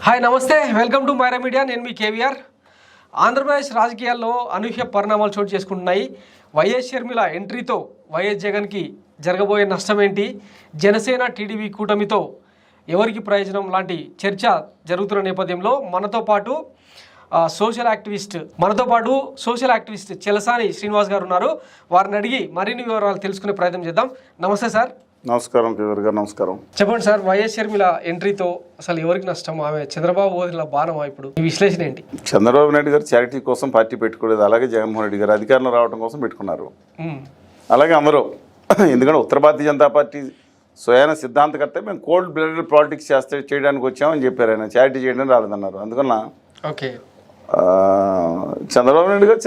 Hi నమస్తే, welcome to Myra media. నేను మీ కేవీఆర్. ఆంధ్రప్రదేశ్ రాజకీయాల్లో అనూహ్య పరిణామాలు చోటు చేసుకుంటున్నాయి. వైఎస్ షర్మిల ఎంట్రీతో వైఎస్ జగన్కి జరగబోయే నష్టం ఏంటి, జనసేన టీడీపీ కూటమితో ఎవరికి ప్రయోజనం లాంటి చర్చ జరుగుతున్న నేపథ్యంలో మనతో పాటు సోషల్ యాక్టివిస్ట్ చెలసాని శ్రీనివాస్ గారు ఉన్నారు. వారిని అడిగి మరిన్ని వివరాలు తెలుసుకునే ప్రయత్నం చేద్దాం. నమస్తే సార్. నమస్కారం కేవీఆర్ గారు. నమస్కారం. చెప్పండి సార్, వైఎస్ షర్మిల ఎంట్రీతో అసలు ఎవరికి నష్టం? ఆమె చంద్రబాబు వదిలిన బాణమా? ఇప్పుడు ఈ విశ్లేషణ ఏంటి? చంద్రబాబు నాయుడు గారు చారిటీ కోసం పార్టీ పెట్టుకోలేదు, అలాగే జగన్మోహన్ రెడ్డి గారు అధికారంలో రావడం కోసం పెట్టుకున్నారు. అలాగే అందరూ ఎందుకంటే ఉత్తర భారతీయ జనతా పార్టీ స్వయాన సిద్ధాంతకర్త మేము కోల్డ్ బ్లడెడ్ పాలిటిక్స్ చేయడానికి వచ్చామని చెప్పారు. ఆయన చారిటీ చేయడానికి రాలేదన్నారు. అందుకన్న ఓకే చంద్రబాబు నాయుడు గారు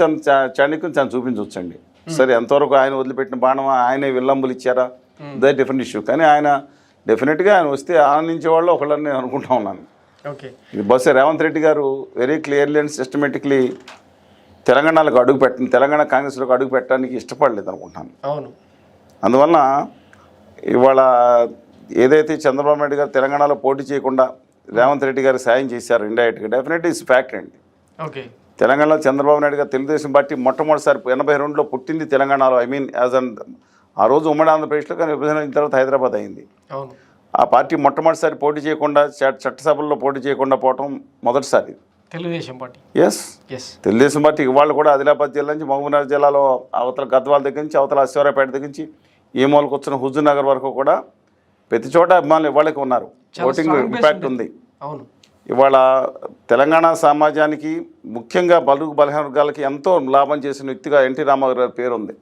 చాణక్యం చాలా చూపించవచ్చండి. సరే, ఎంతవరకు ఆయన వదిలిపెట్టిన బాణం ఆయనే విల్లంబులు ఇచ్చారా, దే డిఫరెంట్ ఇష్యూ. కానీ ఆయన డెఫినెట్గా ఆయన వస్తే ఆనందించే వాళ్ళు ఒకళ్ళని నేను అనుకుంటా ఉన్నాను. ఇది బస్సు రేవంత్ రెడ్డి గారు వెరీ క్లియర్లీ అండ్ సిస్టమేటిక్లీ తెలంగాణలోకి తెలంగాణ కాంగ్రెస్లోకి అడుగు పెట్టడానికి ఇష్టపడలేదు అనుకుంటాను. అవును. అందువలన ఇవాళ ఏదైతే చంద్రబాబు నాయుడు గారు తెలంగాణలో పోటీ చేయకుండా రేవంత్ రెడ్డి గారు సాయం చేశారు ఇండైరెక్ట్గా, డెఫినెట్లీ ఇస్ ఫ్యాక్ట్ అండి. తెలంగాణలో చంద్రబాబు నాయుడు గారు తెలుగుదేశం పార్టీ మొట్టమొదటిసారి 82లో పుట్టింది తెలంగాణలో. యాజ్ అన్ ఆ రోజు ఉమ్మడి ఆంధ్రప్రదేశ్లో, కానీ విభజన అయిన తర్వాత హైదరాబాద్ అయింది. ఆ పార్టీ మొట్టమొదటిసారి పోటీ చేయకుండా, చట్టసభల్లో పోటీ చేయకుండా పోవటం మొదటిసారి తెలుగుదేశం పార్టీ. తెలుగుదేశం పార్టీ ఇవాళ కూడా ఆదిలాబాద్ జిల్లా నుంచి మహబూబ్నగర్ జిల్లాలో అవతల గద్వాల దగ్గర నుంచి అవతల అశ్వరాపేట దగ్గర నుంచి ఈ మూలకు వచ్చిన హుజూర్ నగర్ వరకు కూడా ప్రతి చోట అభిమానులు ఇవాళకి ఉన్నారు. ఓటింగ్ ఇంపాక్ట్ ఉంది. ఇవాళ తెలంగాణ సమాజానికి ముఖ్యంగా బలుగు బలహీన వర్గాలకి ఎంతో లాభం చేసిన వ్యక్తిగా ఎన్టీ రామారావు గారి పేరు ఉంది.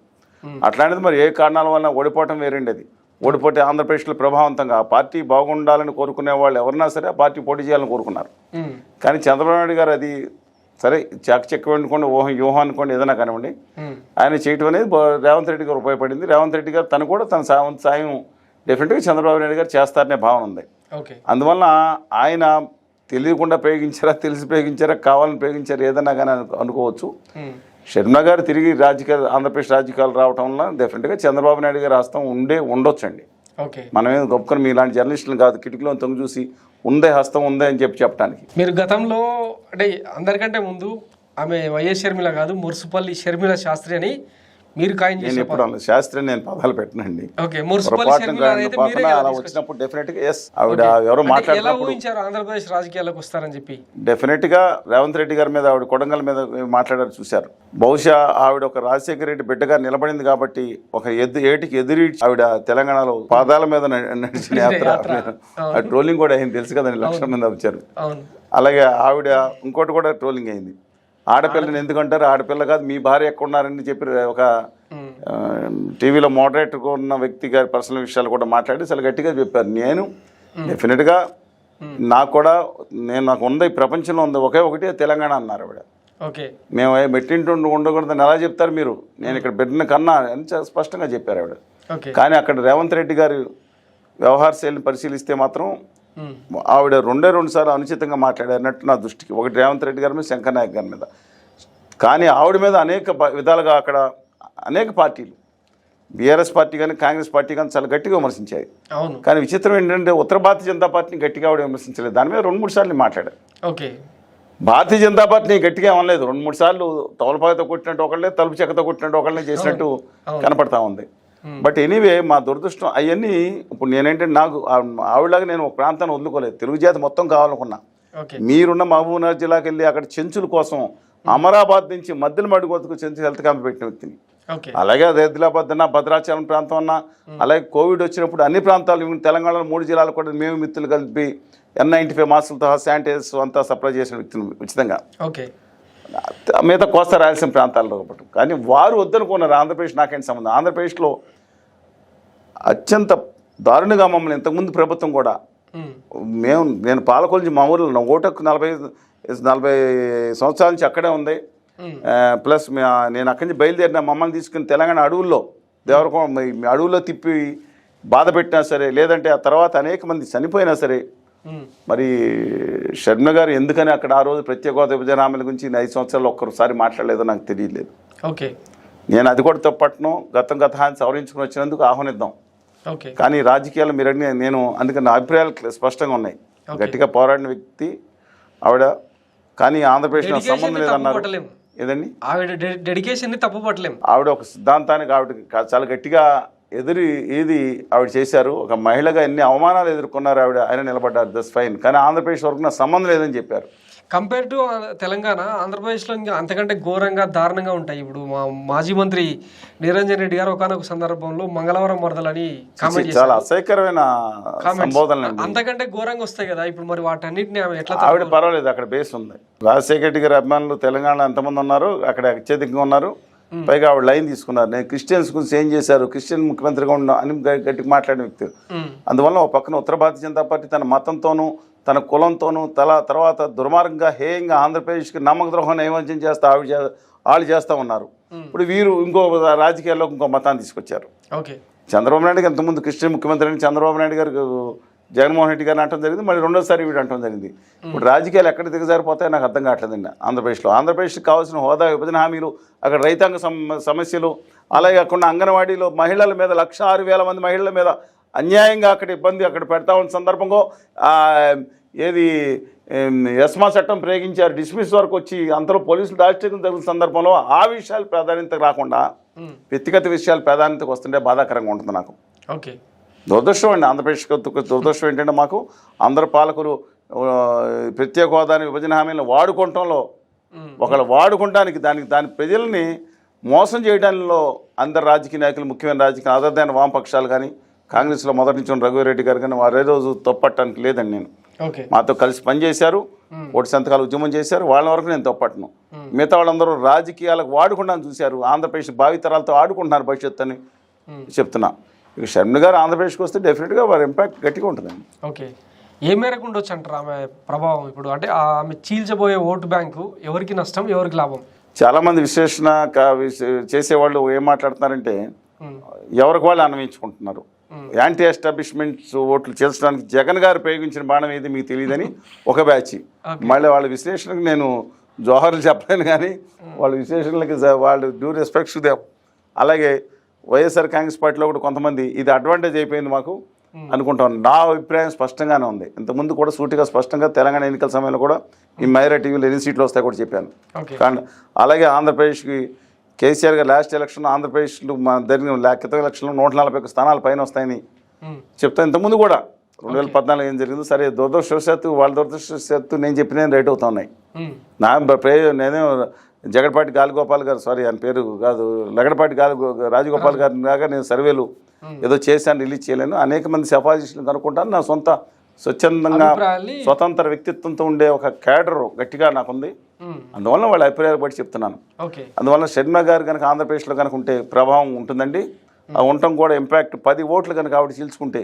అట్లాంటిది మరి ఏ కారణాల వల్ల ఓడిపోవటం వేరండి. అది ఓడిపోతే ఆంధ్రప్రదేశ్లో ప్రభావవంతంగా ఆ పార్టీ బాగుండాలని కోరుకునే వాళ్ళు ఎవరైనా సరే ఆ పార్టీ పోటీ చేయాలని కోరుకున్నారు. కానీ చంద్రబాబు నాయుడు గారు అది సరే చెక్క అనుకోండి, వ్యూహం అనుకోండి, ఏదైనా కానివ్వండి, ఆయన చేయటం అనేది రేవంత్ రెడ్డి గారు ఉపయోగపడింది. రేవంత్ రెడ్డి గారు తను కూడా తన సాయం డెఫినెట్గా చంద్రబాబు నాయుడు గారు చేస్తారనే భావన ఉంది. అందువల్ల ఆయన తెలియకుండా ప్రయోగించారా, తెలిసి ప్రయోగించారా, కావాలని ప్రయోగించారా, ఏదన్నా కానీ అనుకోవచ్చు. షర్మిల గారు తిరిగి ఆంధ్రప్రదేశ్ రాజకీయాలు రావటం వల్ల డెఫినెట్గా చంద్రబాబు నాయుడు గారి హస్తం ఉండొచ్చండి. మనమేం గొప్పకొని మీ ఇలాంటి జర్నలిస్టులు కాదు, కిటికీలో తొంగి చూసి ఉందే హస్తం ఉందే అని చెప్పడానికి. మీరు గతంలో అంటే అందరికంటే ముందు ఆమె వైఎస్ షర్మిల కాదు, మురుసుపల్లి షర్మిల శాస్త్రి అని మీరు కాయిన్ చేసి, ఎప్పుడు శాస్త్రి నేను పదాలు పెట్టనండి. అలా వచ్చినప్పుడు డెఫినెట్గా ఎస్ ఆవిడ ఎవరో మాట్లాడుతున్నారు ఆంధ్రప్రదేశ్ రాజకీయాలకు వస్తారని చెప్పి డెఫినెట్గా రేవంత్ రెడ్డి గారి మీద ఆవిడ కొడంగల్ మీద మాట్లాడారు చూశారు. బహుశా ఆవిడ ఒక రాజశేఖర రెడ్డి బిడ్డగా నిలబడింది కాబట్టి ఒక ఏటికి ఎదురు ఆవిడ తెలంగాణలో పాదాల మీద నడిచిన యాత్ర ట్రోలింగ్ కూడా అయింది తెలుసు కదండి, లక్షల మంది వచ్చారు. అలాగే ఆవిడ ఇంకోటి కూడా ట్రోలింగ్ అయింది. ఆడపిల్లని ఎందుకంటారు, ఆడపిల్ల కాదు మీ భార్య ఎక్కడ ఉన్నారని చెప్పి ఒక టీవీలో మోడరేటర్గా ఉన్న వ్యక్తి గారి పర్సనల్ విషయాలు కూడా మాట్లాడి చాలా గట్టిగా చెప్పారు. నేను డెఫినెట్గా నాకు ఉంది, ప్రపంచంలో ఉంది ఒకటి తెలంగాణ అన్నారు ఆవిడ. మేము మెట్టింటూ ఉండకూడదని ఎలా చెప్తారు మీరు, నేను ఇక్కడ బిడ్డని కన్నా అని స్పష్టంగా చెప్పారు ఆవిడ. కానీ అక్కడ రేవంత్ రెడ్డి గారి వ్యవహార శైలిని పరిశీలిస్తే మాత్రం ఆవిడ రెండు సార్లు అనుచితంగా మాట్లాడారన్నట్టు నా దృష్టికి. ఒకటి రేవంత్ రెడ్డి గారి మీద, శంకర్ నాయక్ గారి మీద. కానీ ఆవిడ మీద అనేక విధాలుగా అక్కడ అనేక పార్టీలు, బీఆర్ఎస్ పార్టీ కానీ కాంగ్రెస్ పార్టీ కానీ చాలా గట్టిగా విమర్శించాయి. కానీ విచిత్రం ఏంటంటే ఉత్తర భారతీయ జనతా పార్టీని గట్టిగా ఆవిడ విమర్శించలేదు. దాని మీద 2-3 సార్లు మాట్లాడారు. భారతీయ జనతా పార్టీని గట్టిగా ఏమనలేదు. 2-3 సార్లు తవలపాయతో కొట్టినట్టు ఒకళ్ళే, తలుపు చెక్కతో కొట్టినట్టు ఒకళ్ళని చేసినట్టు కనపడతా ఉంది. బట్ ఎనీవే మా దురదృష్టం అవన్నీ. ఇప్పుడు నేనేంటంటే నాకు ఆవిడలాగా నేను ఒక ప్రాంతాన్ని వదులుకోలేదు, తెలుగు జాతి మొత్తం కావాలనుకున్నా. మీరున్న మహబూబ్నగర్ జిల్లాకి వెళ్ళి అక్కడ చెంచుల కోసం అమరాబాద్ నుంచి మధ్యలో మడుగోతుకు చెంచు హెల్త్ క్యాంప్ పెట్టిన వ్యక్తిని. అలాగే ఆదిలాబాద్ అన్నా, భద్రాచలం ప్రాంతం అన్నా, అలాగే కోవిడ్ వచ్చినప్పుడు అన్ని ప్రాంతాలు తెలంగాణలో 3 జిల్లాలు కూడా మేము మిత్రులు కలిపి N95 మాస్కులతో శానిటైజర్స్ అంతా సప్లై చేసిన వ్యక్తిని ఉచితంగా. మిగతా కోస్తా రాయలసీమ ప్రాంతాల్లో ఒకటి. కానీ వారు వద్దనుకున్నారు ఆంధ్రప్రదేశ్ నాకేంటి సంబంధం. ఆంధ్రప్రదేశ్లో అత్యంత దారుణంగా మమ్మల్ని ఇంతకుముందు ప్రభుత్వం కూడా నేను పాలకొల నుంచి మా ఊళ్ళో ఓటకు 40 సంవత్సరాల నుంచి అక్కడే ఉంది. ప్లస్ నేను అక్కడి నుంచి బయలుదేరిన మమ్మల్ని తీసుకుని తెలంగాణ అడవుల్లో దేవరకొండ అడవుల్లో తిప్పి బాధ పెట్టినా సరే, లేదంటే ఆ తర్వాత అనేక మంది చనిపోయినా సరే, మరి షర్మిల గారు ఎందుకని అక్కడ ఆ రోజు ప్రత్యేక హోదా విభజన హామీల గురించి 5 సంవత్సరాలు ఒక్కసారి మాట్లాడలేదో నాకు తెలియలేదు. నేను అది కూడా తప్పట్టను. గత హాని సవరించుకుని వచ్చినందుకు ఆహ్వానిద్దాం. కానీ రాజకీయాలు మీరు నేను అందుకని నా అభిప్రాయాలు స్పష్టంగా ఉన్నాయి. గట్టిగా పోరాడిన వ్యక్తి ఆవిడ. కానీ ఆంధ్రప్రదేశ్ నాకు Dedication సంబంధం ని లేదన్నారు. తప్పు పట్టలేం. ఏదండి? ఆవిడ డెడికేషన్ ని తప్పు పట్టలేం. ఆవిడ ఒక సిద్ధాంతానికి ఆవిడ చాలా గట్టిగా ఏది ఆవిడ చేశారు. ఒక మహిళగా ఎన్ని అవమానాలు ఎదుర్కొన్నారు ఆవిడ, ఆయన నిలబడ్డారు, దట్స్ ఫైన్. కానీ ఆంధ్రప్రదేశ్ వరకు నాకు సంబంధం లేదని చెప్పారు. కంపేర్ టు తెలంగాణ, ఆంధ్రప్రదేశ్లో ఇంకా అంతకంటే ఘోరంగా దారుణంగా ఉంటాయి. ఇప్పుడు మా మాజీ మంత్రి నిరంజన్ రెడ్డి గారు ఒకనొక సందర్భంలో మంగళవారం వరదలని కామెంట్ చాలా అసహ్యకరమైన సంబోధనలు. అంతకంటే ఘోరంగా వస్తాయి కదా. ఇప్పుడు మరి వాటన్నిటిని ఆమె ఎట్లా? ఆవిడ పర్వాలేదు, అక్కడ బేస్ ఉంది. రాజశేఖర రెడ్డి గారి అభిమానులు తెలంగాణలో ఎంతమంది ఉన్నారు, అక్కడ అత్యధికంగా ఉన్నారు. పైగా ఆవిడ లైన్ తీసుకున్నారు. నేను క్రిస్టియన్స్ గురించి ఏం చేశారు, క్రిస్టియన్ ముఖ్యమంత్రిగా ఉన్నా అని గట్టిగా మాట్లాడిన వ్యక్తి. అందువల్ల ఒక పక్కన ఉత్తర భారతీయ జనతా పార్టీ తన మతంతోనూ తన కులంతోనూ తర్వాత దుర్మార్గంగా హేయంగా ఆంధ్రప్రదేశ్కి నమ్మక ద్రోహాన్ని ఏమంచం చేస్తా వాళ్ళు చేస్తూ ఉన్నారు. ఇప్పుడు వీరు ఇంకో రాజకీయాల్లో ఇంకో మతాన్ని తీసుకొచ్చారు. ఓకే, చంద్రబాబు నాయుడు గారు ఇంతకుముందు క్రిస్టియన్ ముఖ్యమంత్రి అని చంద్రబాబు నాయుడు గారు జగన్మోహన్ రెడ్డి గారిని అంటం జరిగింది, మళ్ళీ రెండోసారి వీడు అంటం జరిగింది. ఇప్పుడు రాజకీయాలు ఎక్కడ దిగజారిపోతాయో నాకు అర్థం కావట్లేదండి. ఆంధ్రప్రదేశ్కి కావాల్సిన హోదా, విభజన హామీలు, అక్కడ రైతాంగ సమస్యలు, అలాగే కాకుండా అంగన్వాడీలో మహిళల మీద 1,06,000 మంది మహిళల మీద అన్యాయంగా అక్కడ ఇబ్బంది అక్కడ పెడతా ఉన్న సందర్భంలో ఎస్మా చట్టం ప్రయోగించారు, డిస్మిస్ వరకు వచ్చి అంతలో పోలీసులు దాష్టికం జరిగిన సందర్భంలో ఆ విషయాలు ప్రాధాన్యత రాకుండా వ్యక్తిగత విషయాలు ప్రాధాన్యతకు వస్తుంటే బాధాకరంగా ఉంటుంది నాకు. ఓకే, దురదృష్టం అండి. ఆంధ్రప్రదేశ్కి దురదృష్టం ఏంటంటే మాకు అందరు పాలకులు ప్రత్యేక హోదాని విభజన హామీలను వాడుకోవటంలో ఒకళ్ళు వాడుకోవడానికి దాని ప్రజల్ని మోసం చేయడంలో అందరు రాజకీయ నాయకులు, ముఖ్యమైన రాజకీయ అదర్దైన వామపక్షాలు కానీ కాంగ్రెస్లో మొదటి నుంచి రఘువీరెడ్డి గారు కానీ వారే రోజు తప్పట్టడానికి లేదండి. నేను మాతో కలిసి పనిచేశారు, ఓటు సంతకాలు ఉద్యమం చేశారు, వాళ్ళ వరకు నేను తప్పట్టను. మిగతా వాళ్ళందరూ రాజకీయాలకు వాడుకుంటా చూశారు, ఆంధ్రప్రదేశ్ భావితరాలతో ఆడుకుంటున్నారు భవిష్యత్తు అని చెప్తున్నా. ఇక షర్మిల గారు ఆంధ్రప్రదేశ్కి వస్తే డెఫినెట్గా వారి ఇంపాక్ట్ గట్టిగా ఉంటుందండి. ఓకే, ఏ మేరకు ఉండొచ్చు అంటారు ఆమె ప్రభావం? ఇప్పుడు అంటే ఆమె చీల్చబోయే ఓటు బ్యాంకు ఎవరికి నష్టం, ఎవరికి లాభం? చాలామంది విశ్లేషణ చేసేవాళ్ళు ఏం మాట్లాడుతున్నారంటే ఎవరికి వాళ్ళు అన్వయించుకుంటున్నారు. యాంటీ ఎస్టాబ్లిష్మెంట్స్ ఓట్లు చేర్చడానికి జగన్ గారు ప్రయోగించిన బాణం ఏది మీకు తెలియదని ఒక బ్యాచ్. మళ్ళీ వాళ్ళ విశ్లేషణకు నేను జోహర్లు చెప్పలేను, కానీ వాళ్ళ విశ్లేషణలకి వాళ్ళు డ్యూ రెస్పెక్ట్స్ దేవ్. అలాగే వైఎస్ఆర్ కాంగ్రెస్ పార్టీలో కూడా కొంతమంది ఇది అడ్వాంటేజ్ అయిపోయింది మాకు అనుకుంటాను. నా అభిప్రాయం స్పష్టంగానే ఉంది. ఇంతకుముందు కూడా సూటిగా స్పష్టంగా తెలంగాణ ఎన్నికల సమయంలో కూడా ఈ మైరా టీవీలో ఎన్ని సీట్లు వస్తాయి కూడా చెప్పాను. కానీ అలాగే ఆంధ్రప్రదేశ్కి కేసీఆర్ గారు లాస్ట్ ఎలక్షన్ ఆంధ్రప్రదేశ్లో జరిగిన క్రితం ఎలక్షన్లో 141 స్థానాలు పైన వస్తాయని చెప్తాను. ఇంతకుముందు కూడా 2014 ఏం జరిగిందో సరే దురదృష్టవశాత్తు వాళ్ళ దురదృష్టవశాత్తు నేను చెప్పిన రైట్ అవుతా ఉన్నాయి. నేనే జగడపాటి గాలిగోపాల్ గారు, సారీ ఆయన పేరు కాదు, లగడపాటి రాజగోపాల్ గారి లాగా నేను సర్వేలు ఏదో చేశాను, రిలీజ్ చేయలేను. అనేక మంది సిఫారసులు కనుక్కుంటాను. నా సొంత స్వచ్ఛందంగా స్వతంత్ర వ్యక్తిత్వంతో ఉండే ఒక క్యాడర్ గట్టిగా నాకుంది. అందువల్ల వాళ్ళ అభిప్రాయాలు బట్టి చెప్తున్నాను. అందువల్ల షర్మిల గారు కనుక ఆంధ్రప్రదేశ్లో కనుక ఉంటే ప్రభావం ఉంటుందండి. ఆ ఉండటం కూడా ఇంపాక్ట్ 10 ఓట్లు కనుక ఆవిడ చీల్చుకుంటే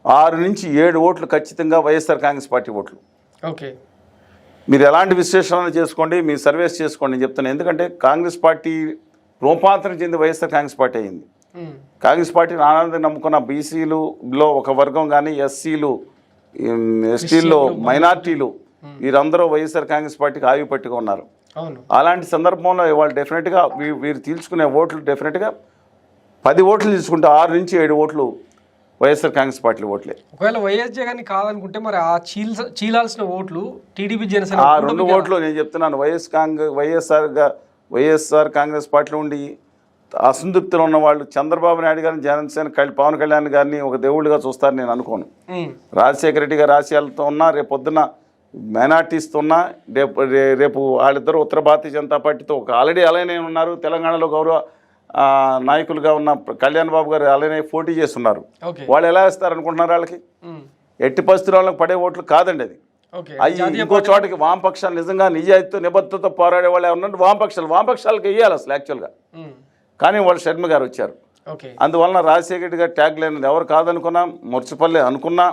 6 నుంచి 7 ఓట్లు ఖచ్చితంగా వైఎస్ఆర్ కాంగ్రెస్ పార్టీ ఓట్లు. ఓకే, మీరు ఎలాంటి విశ్లేషణ చేసుకోండి, మీరు సర్వేస్ చేసుకోండి నేను చెప్తాను. ఎందుకంటే కాంగ్రెస్ పార్టీ రూపాంతరం చెంది వైఎస్ఆర్ కాంగ్రెస్ పార్టీ అయింది. కాంగ్రెస్ పార్టీని ఆనందం నమ్ముకున్న బీసీలులో ఒక వర్గం కానీ, ఎస్సీలు, ఎస్టీల్లో మైనార్టీలు వీరందరూ వైఎస్ఆర్ కాంగ్రెస్ పార్టీకి ఆయుపట్టుగా ఉన్నారు. అలాంటి సందర్భంలో వాళ్ళు డెఫినెట్గా వీరు తీల్చుకునే ఓట్లు డెఫినెట్గా 10 ఓట్లు తీసుకుంటే 6 నుంచి 7 ఓట్లు వైఎస్ఆర్ కాంగ్రెస్ పార్టీ ఓట్లే. ఒకవేళ వైఎస్ జగన్ కాదనుకుంటే మరి ఆ చీలాల్సిన ఓట్లు టీడీపీ జనసేన ఆ 2 ఓట్లు నేను చెప్తున్నాను. వైఎస్ఆర్ కాంగ్రెస్ పార్టీలో ఉండి అసంతృప్తిలో ఉన్న వాళ్ళు చంద్రబాబు నాయుడు గారిని, జనసేన పవన్ కళ్యాణ్ గారిని ఒక దేవుడిగా చూస్తారు నేను అనుకోను. రాజశేఖర రెడ్డి గారి ఆశయాలతో ఉన్నా, రేపు పొద్దున్న మైనార్టీస్తో ఉన్నా, రేపు వాళ్ళిద్దరూ ఉత్తర భారతీయ జనతా పార్టీతో ఒక ఆల్రెడీ అలానే ఉన్నారు. తెలంగాణలో గౌరవ నాయకులుగా ఉన్న కళ్యాణ్ బాబు గారు అలానే పోటీ చేస్తున్నారు. వాళ్ళు ఎలా వేస్తారు అనుకుంటున్నారు? వాళ్ళకి ఎట్టి పరిస్థితుల్లో పడే ఓట్లు కాదండి అది. ఇంకో చోటకి వామపక్షాలు నిజంగా నిజాయితీతో నిబద్ధతతో పోరాడే వాళ్ళు ఏమన్నా వామపక్షాలకు వేయాలి అసలు యాక్చువల్గా. కానీ వాళ్ళు షర్మిల గారు వచ్చారు. అందువలన రాజశేఖర రెడ్డి గారు ట్యాగ్ లైన్ ఎవరు కాదనుకున్నా, ముర్చిపల్లి అనుకున్నా,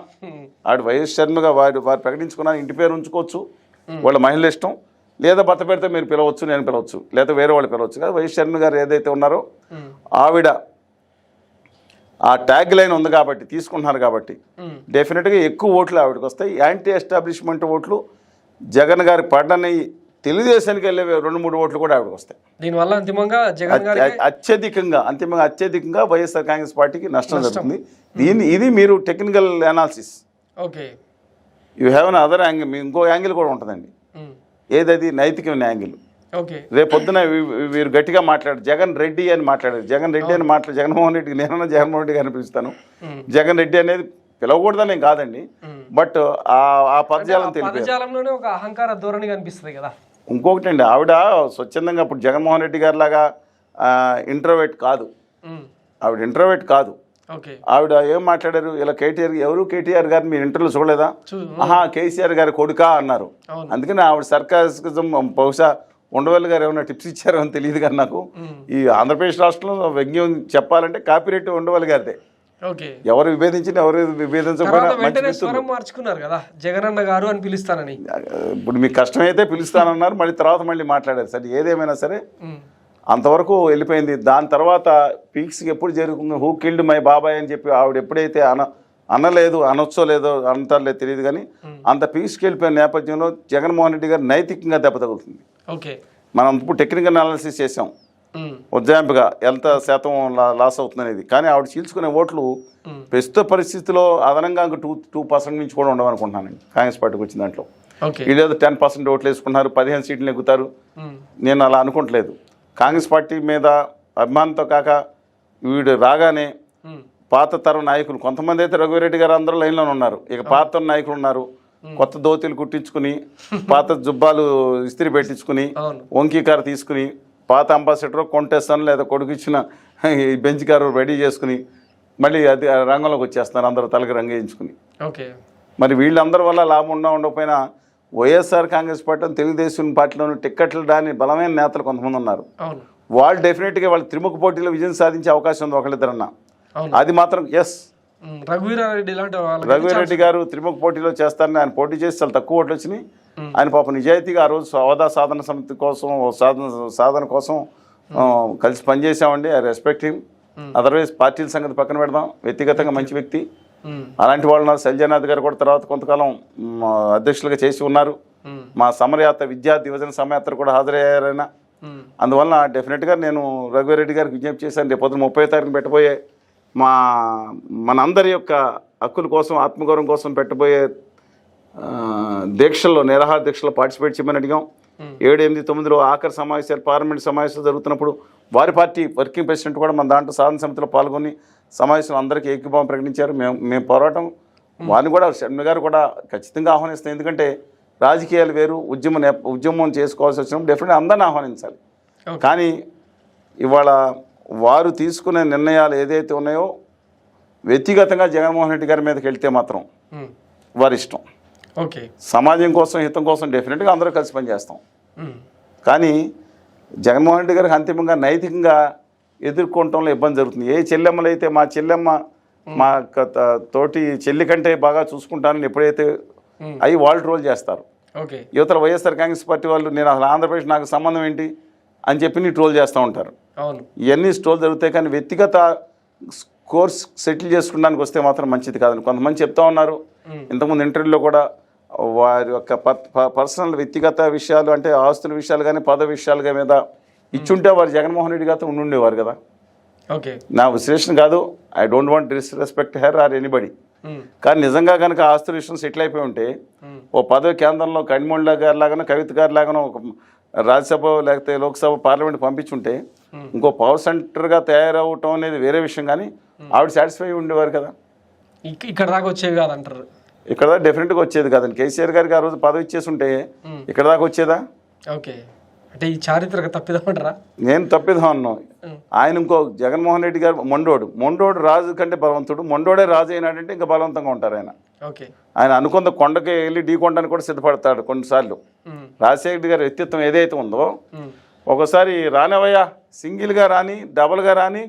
ఆడు వైఎస్ షర్మిగా వారు ప్రకటించుకున్నా ఇంటి పేరు ఉంచుకోవచ్చు, వాళ్ళ మహిళ ఇష్టం. లేదా భర్త పెడితే మీరు పిలవచ్చు, నేను పిలవచ్చు, లేదా వేరే వాళ్ళు పిలవచ్చు. కదా వైఎస్ షర్మిల గారు ఏదైతే ఉన్నారో ఆవిడ ఆ ట్యాగ్ లైన్ ఉంది కాబట్టి తీసుకుంటున్నారు కాబట్టి డెఫినెట్గా ఎక్కువ ఓట్లు ఆవిడకి వస్తాయి. యాంటీ ఎస్టాబ్లిష్మెంట్ ఓట్లు జగన్ గారి పడ్డని తెలుగుదేశానికి వెళ్ళే 2-3 ఓట్లు కూడా ఆవిడకి వస్తాయి. దీనివల్ల అంతిమంగా అత్యధికంగా వైఎస్ఆర్ కాంగ్రెస్ పార్టీకి నష్టం జరుగుతుంది. ఇది మీరు technical analysis. Okay, you have an other angle, ఇంకో యాంగిల్ కూడా ఉంటుందండి. ఏదది? నైతికమైన యాంగిల్. ఓకే. రేపు పొద్దున వీరు గట్టిగా మాట్లాడారు, జగన్ రెడ్డి అని మాట్లాడారు. జగన్ రెడ్డి అని జగన్మోహన్ రెడ్డికి నేనన్నా జగన్మోహన్ రెడ్డి గారిని పిలుస్తాను. జగన్ రెడ్డి అనేది పిలవకూడదని కాదండి, బట్ ఆ పదజాలంలోనే ఒక అహంకార ధోరణి కనిపిస్తుంది కదా. ఇంకొకటి అండి, ఆవిడ స్వచ్ఛందంగా ఇప్పుడు జగన్మోహన్ రెడ్డి గారి లాగా ఇంట్రోవర్ట్ కాదు, ఆవిడ ఇంట్రోవర్ట్ కాదు. ఆవిడ ఏం మాట్లాడారు, ఇలా కేటీఆర్ గారిని మీరు ఇంటర్వ్యూలో చూడలేదా, కేసీఆర్ గారి కొడుకా అన్నారు. అందుకని ఆవిడ సర్కాసిజం బహుశా ఉండవల్లి గారు ఏమైనా టిప్స్ ఇచ్చారో అని తెలియదు కానీ నాకు ఈ ఆంధ్రప్రదేశ్ రాష్ట్రంలో వ్యంగ్యం చెప్పాలంటే కాపీరైట్ ఉండవల్లి గారిదే. ఎవరు విభేదించిన ఎవరు విభేదించకపోయినా మార్చుకున్నారు కదా, జగనన్న గారు అని పిలుస్తానని. ఇప్పుడు మీకు కష్టమైతే పిలుస్తానన్నారు, మళ్ళీ తర్వాత మళ్ళీ మాట్లాడారు. సరే ఏదేమైనా సరే అంతవరకు వెళ్ళిపోయింది. దాని తర్వాత పీక్స్కి ఎప్పుడు జరుగుతుంది, హూ కిల్డ్ మై బాబాయ్ అని చెప్పి ఆవిడ ఎప్పుడైతే అనలేదు, అనొచ్చో లేదో అంటారులేదు తెలియదు కానీ అంత పీక్స్కి వెళ్ళిపోయిన నేపథ్యంలో జగన్మోహన్ రెడ్డి గారు నైతికంగా దెబ్బ తగులుతుంది. మనం ఇప్పుడు టెక్నికల్ అనాలిసిస్ చేసాం ఉజ్జాయింపుగా ఎంత శాతం లాస్ అవుతుంది అనేది, కానీ ఆవిడ చీల్చుకునే ఓట్లు ప్రస్తుత పరిస్థితిలో అదనంగా 2% నుంచి కూడా ఉండవనుకుంటున్నాను కాంగ్రెస్ పార్టీకి వచ్చిన దాంట్లో. వీళ్ళు 10% ఓట్లు వేసుకున్నారు, 15 సీట్లు నెగ్గుతారు, నేను అలా అనుకోవట్లేదు. కాంగ్రెస్ పార్టీ మీద అభిమానంతో కాక వీడు రాగానే పాత తరం నాయకులు కొంతమంది అయితే రఘువీరెడ్డి గారు అందరూ లైన్లోనే ఉన్నారు, ఇక పాత తరం నాయకులు ఉన్నారు, కొత్త దోతీలు కుట్టించుకుని పాత జుబ్బాలు ఇస్త్రీ పెట్టించుకుని వంకీకారు తీసుకుని పాత అంబాసిడర్ కొంటేస్తాను లేదా కొడుకు ఇచ్చిన బెంచ్ కారు రెడీ చేసుకుని మళ్ళీ అది రంగంలోకి వచ్చేస్తున్నారు, అందరూ తలకి రంగు వేయించుకుని. మరి వీళ్ళందరి వల్ల లాభం ఉండకపోయినా వైఎస్ఆర్ కాంగ్రెస్ పార్టీ తెలుగుదేశం పార్టీలోని టిక్కెట్లు రాని బలమైన నేతలు కొంతమంది ఉన్నారు. వాళ్ళు డెఫినెట్గా వాళ్ళు త్రిముఖ పోటీలో విజయం సాధించే అవకాశం ఉంది ఒకళ్ళిద్దరన్నా. అది మాత్రం రఘువీరెడ్డి గారు త్రిముఖ పోటీలో చేస్తారని ఆయన పోటీ చేసి చాలా తక్కువ ఓట్లు వచ్చినాయి. ఆయన పాప నిజాయితీగా ఆ రోజు హోదా సాధన సమితి కోసం సాధన కోసం కలిసి పనిచేసామండి. I respect him. అదర్వైజ్ పార్టీల సంగతి పక్కన పెడదాం, వ్యక్తిగతంగా మంచి వ్యక్తి. అలాంటి వాళ్ళు ఉన్నారు. సంజయనాథ్ గారు కూడా తర్వాత కొంతకాలం అధ్యక్షులుగా చేసి ఉన్నారు. మా సమరయాత్ర విద్యార్థి యువజన సమయాత్ర కూడా హాజరయ్యారైనా. అందువల్ల డెఫినెట్గా నేను రఘువీరెడ్డి గారికి విజ్ఞప్తి చేశాను, రేపు పొద్దున 30వ తారీఖున పెట్టబోయే మనందరి యొక్క హక్కుల కోసం ఆత్మగౌరవం కోసం పెట్టబోయే దీక్షల్లో నిరాహార దీక్షలో పార్టిసిపేట్ చేయమని అడిగాం. 7, 8, 9లో ఆఖరి సమావేశాలు పార్లమెంట్ సమావేశాలు జరుగుతున్నప్పుడు వారి పార్టీ వర్కింగ్ ప్రెసిడెంట్ కూడా మన దాంట్లో సాధన సమితిలో పాల్గొని సమావేశం అందరికీ ఏకీభావం ప్రకటించారు. మేము పోరాటం వారిని కూడా షర్మిల గారు కూడా ఖచ్చితంగా ఆహ్వానిస్తాం. ఎందుకంటే రాజకీయాలు వేరు, ఉద్యమం చేసుకోవాల్సి వచ్చినప్పుడు డెఫినెట్గా అందరిని ఆహ్వానించాలి. కానీ ఇవాళ వారు తీసుకునే నిర్ణయాలు ఏదైతే ఉన్నాయో వ్యక్తిగతంగా జగన్మోహన్ రెడ్డి గారి మీదకి వెళ్తే మాత్రం వారి ఇష్టం. సమాజం కోసం హితం కోసం డెఫినెట్గా అందరూ కలిసి పనిచేస్తాం. కానీ జగన్మోహన్ రెడ్డి గారికి అంతిమంగా నైతికంగా ఎదుర్కొనటంలో ఇబ్బంది జరుగుతుంది. ఏ చెల్లెమ్మలు అయితే మా చెల్లెమ్మ మా తోటి చెల్లి కంటే బాగా చూసుకుంటానని ఎప్పుడైతే అవి వాళ్ళు ట్రోల్ చేస్తారు, యువతల వైఎస్ఆర్ కాంగ్రెస్ పార్టీ వాళ్ళు నేను అసలు ఆంధ్రప్రదేశ్ నాకు సంబంధం ఏంటి అని చెప్పి ట్రోల్ చేస్తూ ఉంటారు. ఇవన్నీ ట్రోల్ జరుగుతాయి. కానీ వ్యక్తిగత కోర్స్ సెటిల్ చేసుకోవడానికి వస్తే మాత్రం మంచిది కాదని కొంతమంది చెప్తా ఉన్నారు. ఇంతకుముందు ఇంటర్వ్యూలో కూడా వారి యొక్క పర్సనల్ వ్యక్తిగత విషయాలు అంటే ఆస్తుల విషయాలు కానీ పదవి విషయాలుగా మీద ఇచ్చుంటే వారు జగన్మోహన్ రెడ్డి గారితో ఉండుండేవారు కదా. నా విశ్లేషణ కాదు, I don't want disrespect her or anybody. కానీ నిజంగా కనుక ఆస్తుల విషయం సెటిల్ అయిపోయి ఉంటే ఓ పదవి కేంద్రంలో కనిమొండ గారి లాగానో కవిత గారి లాగానో ఒక రాజ్యసభ లేకపోతే లోక్సభ పార్లమెంట్ పంపించుంటే ఇంకో పవర్ సెంటర్గా తయారవటం అనేది వేరే విషయం. కానీ ఆవిడ సాటిస్ఫై ఉండేవారు కదా. ఇక్కడ దాకా వచ్చేది కాదంటారు. ఇక్కడ దాకా డెఫినెట్గా వచ్చేది కాదండి. కేసీఆర్ గారికి ఆ రోజు పదవి ఇచ్చేసి ఉంటే ఇక్కడ దాకా వచ్చేదా? అంటే ఈ చారిత్రక తప్పిదమంటారా? నేను తప్పిదాం అన్నాను. ఆయన ఇంకో జగన్మోహన్ రెడ్డి గారు మొండోడు రాజు కంటే బలవంతుడు, మొండోడే రాజు అయినాడంటే ఇంకా బలవంతంగా ఉంటారు ఆయన. ఆయన అనుకున్న కొండకి వెళ్ళి ఢీ కొండని కూడా సిద్ధపడతాడు కొన్నిసార్లు. రాజశేఖర రెడ్డి గారి వ్యక్తిత్వం ఏదైతే ఉందో ఒకసారి రానివయ్యా సింగిల్గా రాని డబుల్గా రాని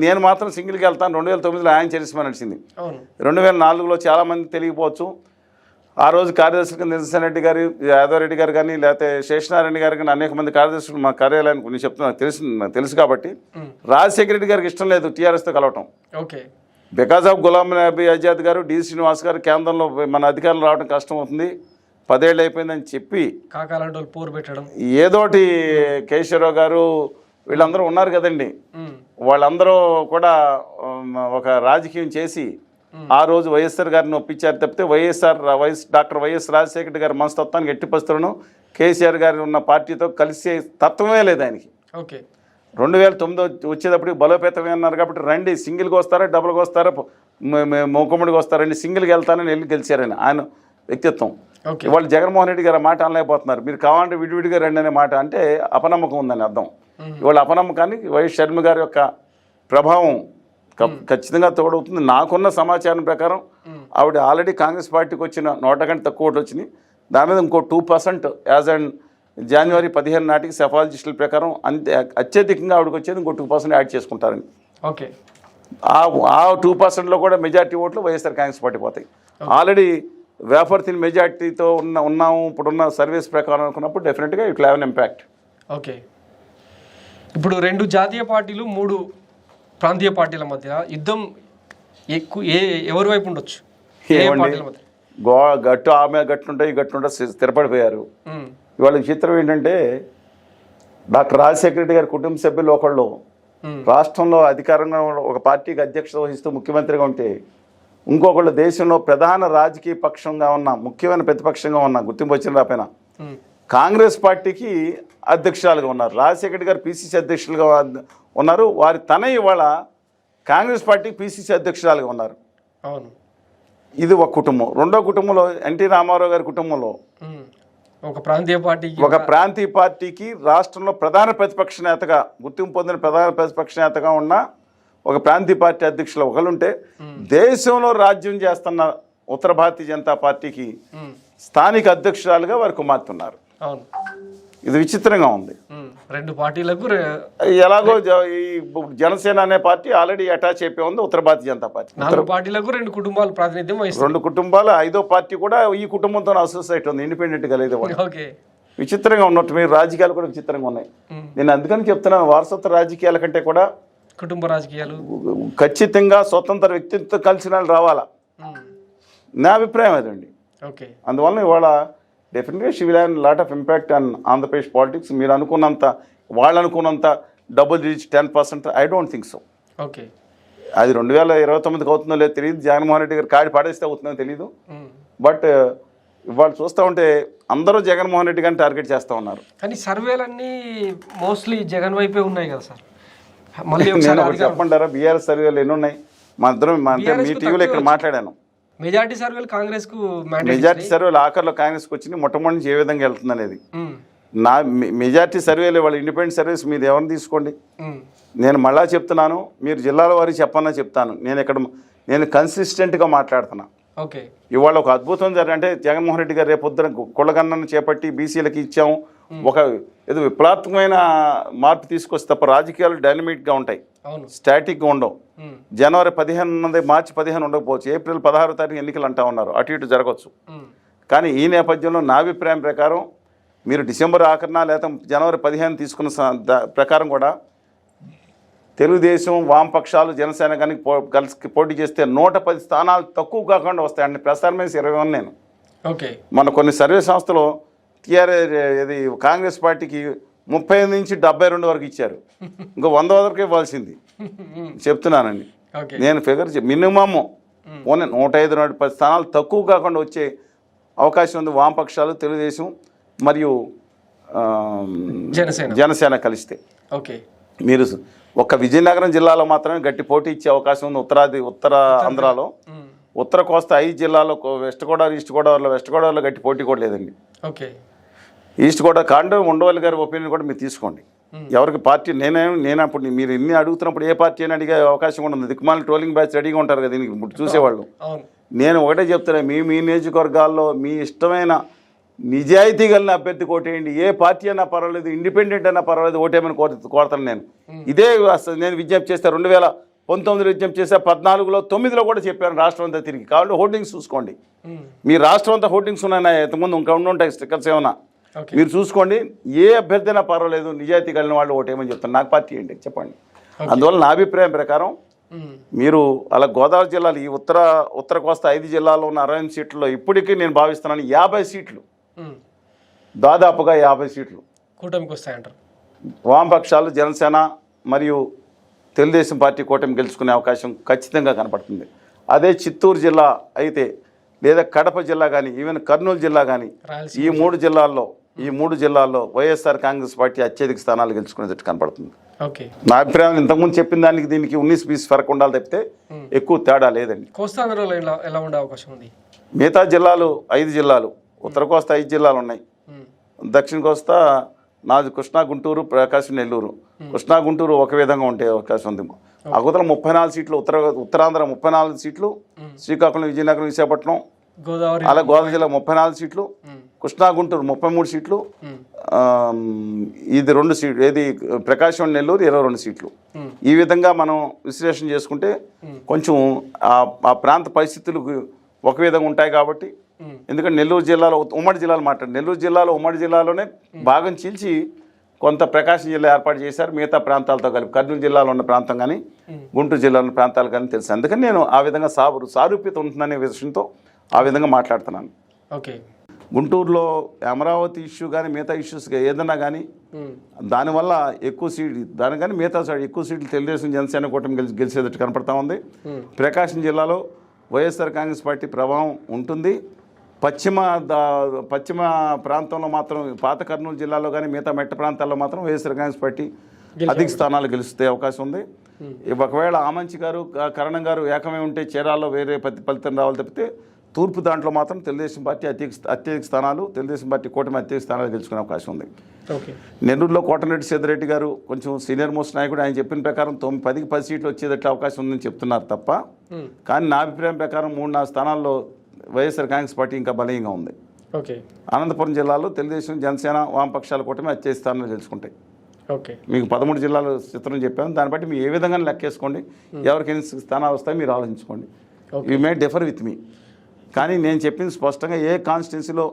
నేను మాత్రం సింగిల్గా వెళ్తాను 2009లో ఆయన చరిస్మా నడిచింది. 2004లో చాలామంది తెలియకపోవచ్చు. ఆ రోజు కార్యదర్శి నిరసన రెడ్డి గారు, యాదవ్ రెడ్డి గారు కానీ లేకపోతే శేషనారాయణ గారు కానీ అనేక మంది కార్యదర్శులు మా కార్యాలయానికి నేను చెప్తున్నా తెలుసు కాబట్టి రాజశేఖర రెడ్డి గారికి ఇష్టం లేదు టీఆర్ఎస్తో కలవటం. బికాజ్ ఆఫ్ గులాం నబీ ఆజాద్ గారు, డి శ్రీనివాస్ గారు కేంద్రంలో మన అధికారులు రావడం కష్టం అవుతుంది, 10 ఏళ్ళు అయిపోయిందని చెప్పి ఏదోటి కేశవరావు గారు వీళ్ళందరూ ఉన్నారు కదండి, వాళ్ళందరూ కూడా ఒక రాజకీయం చేసి ఆ రోజు వైఎస్ఆర్ గారిని ఒప్పించారు తప్పితే డాక్టర్ వైఎస్ రాజశేఖర గారి మనస్తత్వానికి ఎట్టి పరిస్థితులను కేసీఆర్ గారి ఉన్న పార్టీతో కలిసే తత్వమే లేదు ఆయనకి. ఓకే 2009 వచ్చేటప్పటికి బలోపేతమే అన్నారు కాబట్టి రండి, సింగిల్గా వస్తారా డబుల్గా వస్తారా మూకుమ్మడిగా వస్తారండి, సింగిల్గా వెళ్తానని వెళ్ళి గెలిచారని ఆయన వ్యక్తిత్వం. ఇవాళ జగన్మోహన్ రెడ్డి గారు మాట అనలేకపోతున్నారు. మీరు కావాలంటే విడివిడిగా రండి అనే మాట అంటే అపనమ్మకం ఉందని అర్థం. ఇవాళ అపనమ్మకానికి వైఎస్ షర్మి గారి యొక్క ప్రభావం ఖచ్చితంగా తోడవుతుంది. నాకున్న సమాచారం ప్రకారం ఆవిడ ఆల్రెడీ కాంగ్రెస్ పార్టీకి వచ్చిన 100 కంటే తక్కువ ఓట్లు వచ్చినాయి. దాని మీద ఇంకో 2% యాజ్ అండ్ జనవరి 15 నాటికి సెఫాలజిస్టుల ప్రకారం అంతే అత్యధికంగా ఆవిడకి వచ్చేది ఇంకో 2% యాడ్ చేసుకుంటారని. ఓకే ఆ 2%లో కూడా మెజార్టీ ఓట్లు వైఎస్ఆర్ కాంగ్రెస్ పార్టీ పోతాయి. ఆల్రెడీ వేఫర్ తిని మెజార్టీతో ఉన్నాము ఇప్పుడున్న సర్వీస్ ప్రకారం అనుకున్నప్పుడు డెఫినెట్గా it will have an impact. Okay ఇప్పుడు 2 జాతీయ పార్టీలు 3 ప్రాంతీయ పార్టీల మధ్య యుద్ధం ఎవరి వైపు ఉండొచ్చు? గట్టు ఆమె గట్టుంటాయి గట్టుంటే స్థిరపడిపోయారు. ఇవాళ విచిత్రం ఏంటంటే డాక్టర్ రాజశేఖర రెడ్డి గారి కుటుంబ సభ్యులు ఒకళ్ళు రాష్ట్రంలో అధికారంగా ఒక పార్టీకి అధ్యక్షత వహిస్తూ ముఖ్యమంత్రిగా ఉంటే ఇంకొకళ్ళు దేశంలో ప్రధాన రాజకీయ పక్షంగా ఉన్న ముఖ్యమైన ప్రతిపక్షంగా ఉన్న గుర్తింపు వచ్చిన రాపైన కాంగ్రెస్ పార్టీకి అధ్యక్షురాలుగా ఉన్నారు. రాజశేఖర రెడ్డి గారు పిసిసి అధ్యక్షులుగా ఉన్నారు. వారి ఇవాళ కాంగ్రెస్ పార్టీకి పిసిసి అధ్యక్షురాలుగా ఉన్నారు. అవును, ఇది ఒక కుటుంబం. రెండో కుటుంబంలో ఎన్టీ రామారావు గారి కుటుంబంలో ఒక ప్రాంతీయ పార్టీకి రాష్ట్రంలో ప్రధాన ప్రతిపక్ష నేతగా గుర్తింపు పొందిన ప్రధాన ప్రతిపక్ష నేతగా ఉన్న ఒక ప్రాంతీయ పార్టీ అధ్యక్షులు ఒకరుంటే దేశంలో రాజ్యం చేస్తున్న ఉత్తర భారతీయ జనతా పార్టీకి స్థానిక అధ్యక్షురాలుగా వారి కుమార్తె ఉన్నారు. ఇది విచిత్రంగా ఉంది. 2 పార్టీలకు ఎలాగో ఈ జనసేన అనే పార్టీ ఆల్రెడీ అటాచ్ అయిపోయి ఉంది ఉత్తర భారతీయ జనతా పార్టీ. 4 పార్టీలకు 2 కుటుంబాలు ప్రాతినిధ్యం వహిస్తాయి. 2 కుటుంబాలు, 5వ పార్టీ కూడా ఈ కుటుంబంతో అసోసియేట్ ఉంది, ఇండిపెండెంట్ గా లేదు. విచిత్రంగా ఉన్నట్టు మీరు రాజకీయాలు కూడా విచిత్రంగా ఉన్నాయి. నేను అందుకని చెప్తున్నాను, వారసత్వ రాజకీయాల కంటే కూడా కుటుంబ రాజకీయాలు ఖచ్చితంగా స్వతంత్ర వ్యక్తిత్వం కలిసిన రావాలా, నా అభిప్రాయం అదండి. అందువల్ల ఇవాళ డెఫినెట్గా she will have lot of impact on Andhra Pradesh politics. మీరు అనుకున్నంత వాళ్ళు అనుకున్నంత double digit 10% I don't think so. Okay అది 2029కి అవుతుందో లేదో తెలియదు, జగన్మోహన్ రెడ్డి గారు కాడి పాడేస్తే అవుతుందో తెలియదు. బట్ ఇవాళ చూస్తూ ఉంటే అందరూ జగన్మోహన్ రెడ్డి గారిని టార్గెట్ చేస్తూ ఉన్నారు. కానీ సర్వేలన్నీ మోస్ట్లీ జగన్ వైపే ఉన్నాయి కదా సార్. నేను చెప్పంటారా, బీఆర్ఎస్ సర్వేలు ఎన్ని ఉన్నాయి? మా ఇద్దరం మీ టీవీలో ఇక్కడ మాట్లాడాను. మెజార్టీ సర్వేలు కాంగ్రెస్ కు, మెజార్టీ సర్వేలు ఆఖరిలో కాంగ్రెస్కి వచ్చింది. మొట్టమొదటి నుంచి ఏ విధంగా వెళ్తుంది అనేది నా మెజార్టీ సర్వేలు వాళ్ళ ఇండిపెండెంట్ సర్వీస్ మీరు ఎవరిని తీసుకోండి. నేను మళ్ళా చెప్తున్నాను, మీరు జిల్లాల వారికి చెప్పన్నా చెప్తాను. నేను కన్సిస్టెంట్గా మాట్లాడుతున్నా. ఓకే ఇవాళ ఒక అద్భుతం అంటే జగన్మోహన్ రెడ్డి గారు రేపొద్దున కులగన్నను చేపట్టి బీసీలకి ఇచ్చాము, ఒక ఏదో విప్లవాత్మకమైన మార్పు తీసుకొస్తే తప్ప రాజకీయాలు డైనమిక్గా ఉంటాయి, స్టాటిక్గా ఉండవు. జనవరి 15 ఉన్నది, మార్చి 15 ఉండకపోవచ్చు, ఏప్రిల్ 16వ తారీఖు ఎన్నికలు అంటా ఉన్నారు, అటు ఇటు జరగవచ్చు. కానీ ఈ నేపథ్యంలో నా అభిప్రాయం ప్రకారం మీరు డిసెంబర్ ఆఖరిన లేదా జనవరి 15 తీసుకున్న ప్రకారం కూడా తెలుగుదేశం, వామపక్షాలు, జనసేన కానీ కలిసి పోటీ చేస్తే 110 స్థానాలు తక్కువ కాకుండా వస్తాయండి. ప్రసారమైన 21 నేను. మన కొన్ని సర్వే సంస్థలు ఇది కాంగ్రెస్ పార్టీకి 35 నుంచి 72 వరకు ఇచ్చారు, ఇంకో 100 వరకు ఇవ్వాల్సింది చెప్తున్నానండి. నేను ఫిగర్ మినిమమ్ 105-110 స్థానాలు తక్కువ కాకుండా వచ్చే అవకాశం ఉంది వామపక్షాలు, తెలుగుదేశం మరియు జనసేన కలిస్తే. మీరు ఒక్క విజయనగరం జిల్లాలో మాత్రమే గట్టి పోటీ ఇచ్చే అవకాశం ఉంది. ఉత్తర ఆంధ్రాలో, ఉత్తర కోస్తా 5 జిల్లాలో, వెస్ట్ గోదావరిలో గట్టి పోటీ కూడా లేదండి. ఈస్ట్ గోదావరి కాండ ఉండవల్లి గారి ఒపీనియన్ కూడా మీరు తీసుకోండి. ఎవరికి పార్టీ నేను అప్పుడు మీరు ఇన్ని అడుగుతున్నప్పుడు ఏ పార్టీ అని అడిగే అవకాశం కూడా ఉంది. దిక్కుమాలి ట్రోలింగ్ బ్యాచ్ రెడీగా ఉంటారు కదా దీనికి ఇప్పుడు చూసేవాళ్ళు. నేను ఒకటే చెప్తున్నా, మీ నియోజకవర్గాల్లో మీ ఇష్టమైన నిజాయితీ కలిగిన అభ్యర్థి ఓటేయండి. ఏ పార్టీ అయినా పర్వాలేదు, ఇండిపెండెంట్ అయినా పర్వాలేదు, ఓటేయమని కోరతాను నేను. ఇదే నేను విజ్ఞప్తి చేస్తే 2019 విజ్ఞప్తి చేస్తే 14లో 9లో కూడా చెప్పాను రాష్ట్రం అంతా తిరిగి. కాబట్టి హోర్డింగ్స్ చూసుకోండి. మీ రాష్ట్రం అంతా హోర్డింగ్స్ ఉన్నాయి, ఇంతకుముందు ఇంకా ఉంటాయి స్టిక్కర్స్ ఏమన్నా మీరు చూసుకోండి. ఏ అభ్యర్థి అయినా పర్వాలేదు, నిజాయితీ కలిగిన వాళ్ళు ఓటేయమని చెప్తాను. నాకు పార్టీ ఏంటి చెప్పండి. అందువల్ల నా అభిప్రాయం ప్రకారం మీరు అలా గోదావరి జిల్లాలు ఈ ఉత్తర కోస్తా 5 జిల్లాలో ఉన్న 60 సీట్లలో ఇప్పటికీ నేను భావిస్తున్నాను 50 సీట్లు, దాదాపుగా 50 సీట్లు కూటమికి వస్తాయంటారు. వామపక్షాలు, జనసేన మరియు తెలుగుదేశం పార్టీ కూటమి గెలుచుకునే అవకాశం ఖచ్చితంగా కనపడుతుంది. అదే చిత్తూరు జిల్లా అయితే లేదా కడప జిల్లా కానీ ఈవెన్ కర్నూలు జిల్లా కానీ ఈ మూడు జిల్లాల్లో వైఎస్ఆర్ కాంగ్రెస్ పార్టీ అత్యధిక స్థానాలు గెలుచుకునేటట్టు కనపడుతుంది. ఓకే, నా అభిప్రాయం ఇంతకుముందు చెప్పిన దానికి దీనికి 19-20 ఫరక్ ఉండాలి తప్పితే ఎక్కువ తేడా లేదండి. కోస్తాంధ్రలో ఎలా ఉండే అవకాశం ఉంది? మిగతా జిల్లాలు 5 జిల్లాలు, ఉత్తర కోస్తా 5 జిల్లాలు ఉన్నాయి, దక్షిణ కోస్తా కృష్ణా, గుంటూరు, ప్రకాశం, నెల్లూరు. కృష్ణా, గుంటూరు ఒక విధంగా ఉండే అవకాశం ఉంది. అవతల 34 సీట్లు, ఉత్తరాంధ్ర 34 సీట్లు, శ్రీకాకుళం, విజయనగరం, విశాఖపట్నం, గోదావరి, అలా గోదావరి జిల్లా 34 సీట్లు, కృష్ణా, గుంటూరు 33 సీట్లు, ఇది 2 సీట్లు, ఏది ప్రకాశం, నెల్లూరు 22 సీట్లు. ఈ విధంగా మనం విశ్లేషణ చేసుకుంటే కొంచెం ఆ ప్రాంత పరిస్థితులు ఒక విధంగా ఉంటాయి కాబట్టి, ఎందుకంటే నెల్లూరు జిల్లాలో ఉమ్మడి జిల్లాలోనే భాగం చీల్చి కొంత ప్రకాశం జిల్లా ఏర్పాటు చేశారు, మిగతా ప్రాంతాలతో కలిపి కర్నూలు జిల్లాలో ఉన్న ప్రాంతం కానీ గుంటూరు జిల్లాలో ఉన్న ప్రాంతాలు కానీ తెలుసు. అందుకని నేను ఆ విధంగా సారూప్యత ఉంటుందనే విషయంతో ఆ విధంగా మాట్లాడుతున్నాను. ఓకే, గుంటూరులో అమరావతి ఇష్యూ కానీ మిగతా ఇష్యూస్ ఏదన్నా కానీ దానివల్ల ఎక్కువ సీట్లు, దానికని మిగతా ఎక్కువ సీట్లు తెలుగుదేశం, జనసేన కూటమి గెలిచేటట్టు కనపడతా ఉంది. ప్రకాశం జిల్లాలో వైఎస్ఆర్ కాంగ్రెస్ పార్టీ ప్రభావం ఉంటుంది. పశ్చిమ ప్రాంతంలో మాత్రం పాత కర్నూలు జిల్లాలో కానీ మిగతా మెట్ట ప్రాంతాల్లో మాత్రం వైఎస్ఆర్ కాంగ్రెస్ పార్టీ అధిక స్థానాలు గెలిస్తే అవకాశం ఉంది. ఒకవేళ ఆమంచి గారు, కరణం గారు ఏకమై ఉంటే చీరాల్లో వేరే ఫలితం రావాలి తప్పితే తూర్పు దాంట్లో మాత్రం తెలుగుదేశం పార్టీ అత్యధిక స్థానాలు, తెలుగుదేశం పార్టీ కూటమి అత్యధిక స్థానాలు గెలుచుకునే అవకాశం ఉంది. నెల్లూరులో కోటమిరెడ్డి సీతారెడ్డి గారు కొంచెం సీనియర్ మోస్ట్ నాయకుడు, ఆయన చెప్పిన ప్రకారం 10 సీట్లు వచ్చేటట్లు అవకాశం ఉందని చెప్తున్నారు తప్ప, కానీ నా అభిప్రాయం ప్రకారం 3-4 స్థానాల్లో వైఎస్ఆర్ కాంగ్రెస్ పార్టీ ఇంకా బలంగా ఉంది. అనంతపురం జిల్లాలో తెలుగుదేశం, జనసేన, వామపక్షాల కూటమి అత్యధిక స్థానాలు గెలుచుకుంటాయి. మీకు 13 జిల్లాల చిత్రం చెప్పాను, దాన్ని బట్టి మీరు ఏ విధంగా లెక్కేసుకోండి, ఎవరికి ఎన్ని స్థానాలు వస్తాయో మీరు ఆలోచించుకోండి. You may differ with me. కానీ నేను చెప్పింది స్పష్టంగా ఏ కాన్స్టిట్యున్సీలో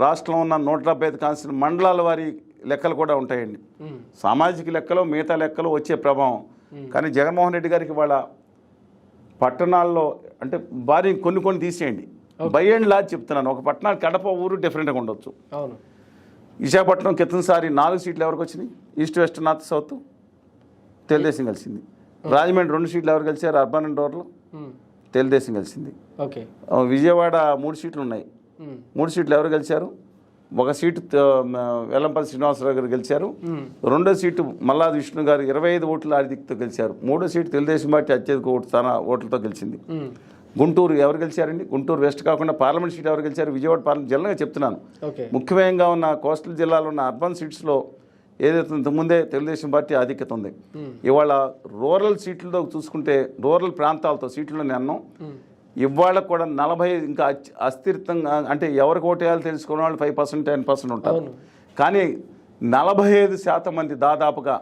రాష్ట్రంలో ఉన్న 175 కాన్స్టిట్యూన్సీ మండలాల వారి లెక్కలు కూడా ఉంటాయండి. సామాజిక లెక్కలు, మిగతా లెక్కలు వచ్చే ప్రభావం. కానీ జగన్మోహన్ రెడ్డి గారికి వాళ్ళ పట్టణాల్లో అంటే భారీ కొన్ని తీసేయండి, బై అండ్ లార్జ్ చెప్తున్నాను. ఒక పట్టణాలు కడప ఊరు డిఫరెంట్గా ఉండొచ్చు. విశాఖపట్నం కిందసారి 4 సీట్లు ఎవరికి వచ్చినాయి? East, west, north, south Telugu Desam కలిసింది. రాజమండ్రి 2 సీట్లు ఎవరు గెలిచారు? అర్బన్ అండ్ రూరల్ తెలుగుదేశం కలిసింది. విజయవాడ 3 సీట్లు ఉన్నాయి, 3 సీట్లు ఎవరు గెలిచారు? 1 సీటు వెల్లంపల్లి శ్రీనివాసరావు గారు గెలిచారు, 2వ సీటు మల్లాది విష్ణు గారు 25 ఓట్ల ఆధిక్యతతో గెలిచారు, 3వ సీటు తెలుగుదేశం పార్టీ అత్యధిక ఓట్లతో గెలిచింది. గుంటూరు ఎవరు గెలిచారండి? గుంటూరు వెస్ట్ కాకుండా పార్లమెంట్ సీట్ ఎవరు గెలిచారు? విజయవాడ పార్లమెంట్ జిల్లాగా చెప్తున్నాను. ముఖ్యంగా ఉన్న కోస్టల్ జిల్లాలో ఉన్న అర్బన్ సీట్స్లో ఏదైతే ఇంతకుముందే తెలుగుదేశం పార్టీ ఆధిక్యత ఉంది. ఇవాళ రూరల్ సీట్లతో చూసుకుంటే, రూరల్ ప్రాంతాలతో సీట్లలో అన్నాం, ఇవాళ కూడా 40 ఇంకా అస్థిరంగా, అంటే ఎవరికి ఓటేయాలో తెలుసుకునే వాళ్ళు 5%, 10% ఉంటారు. కానీ 45% మంది దాదాపుగా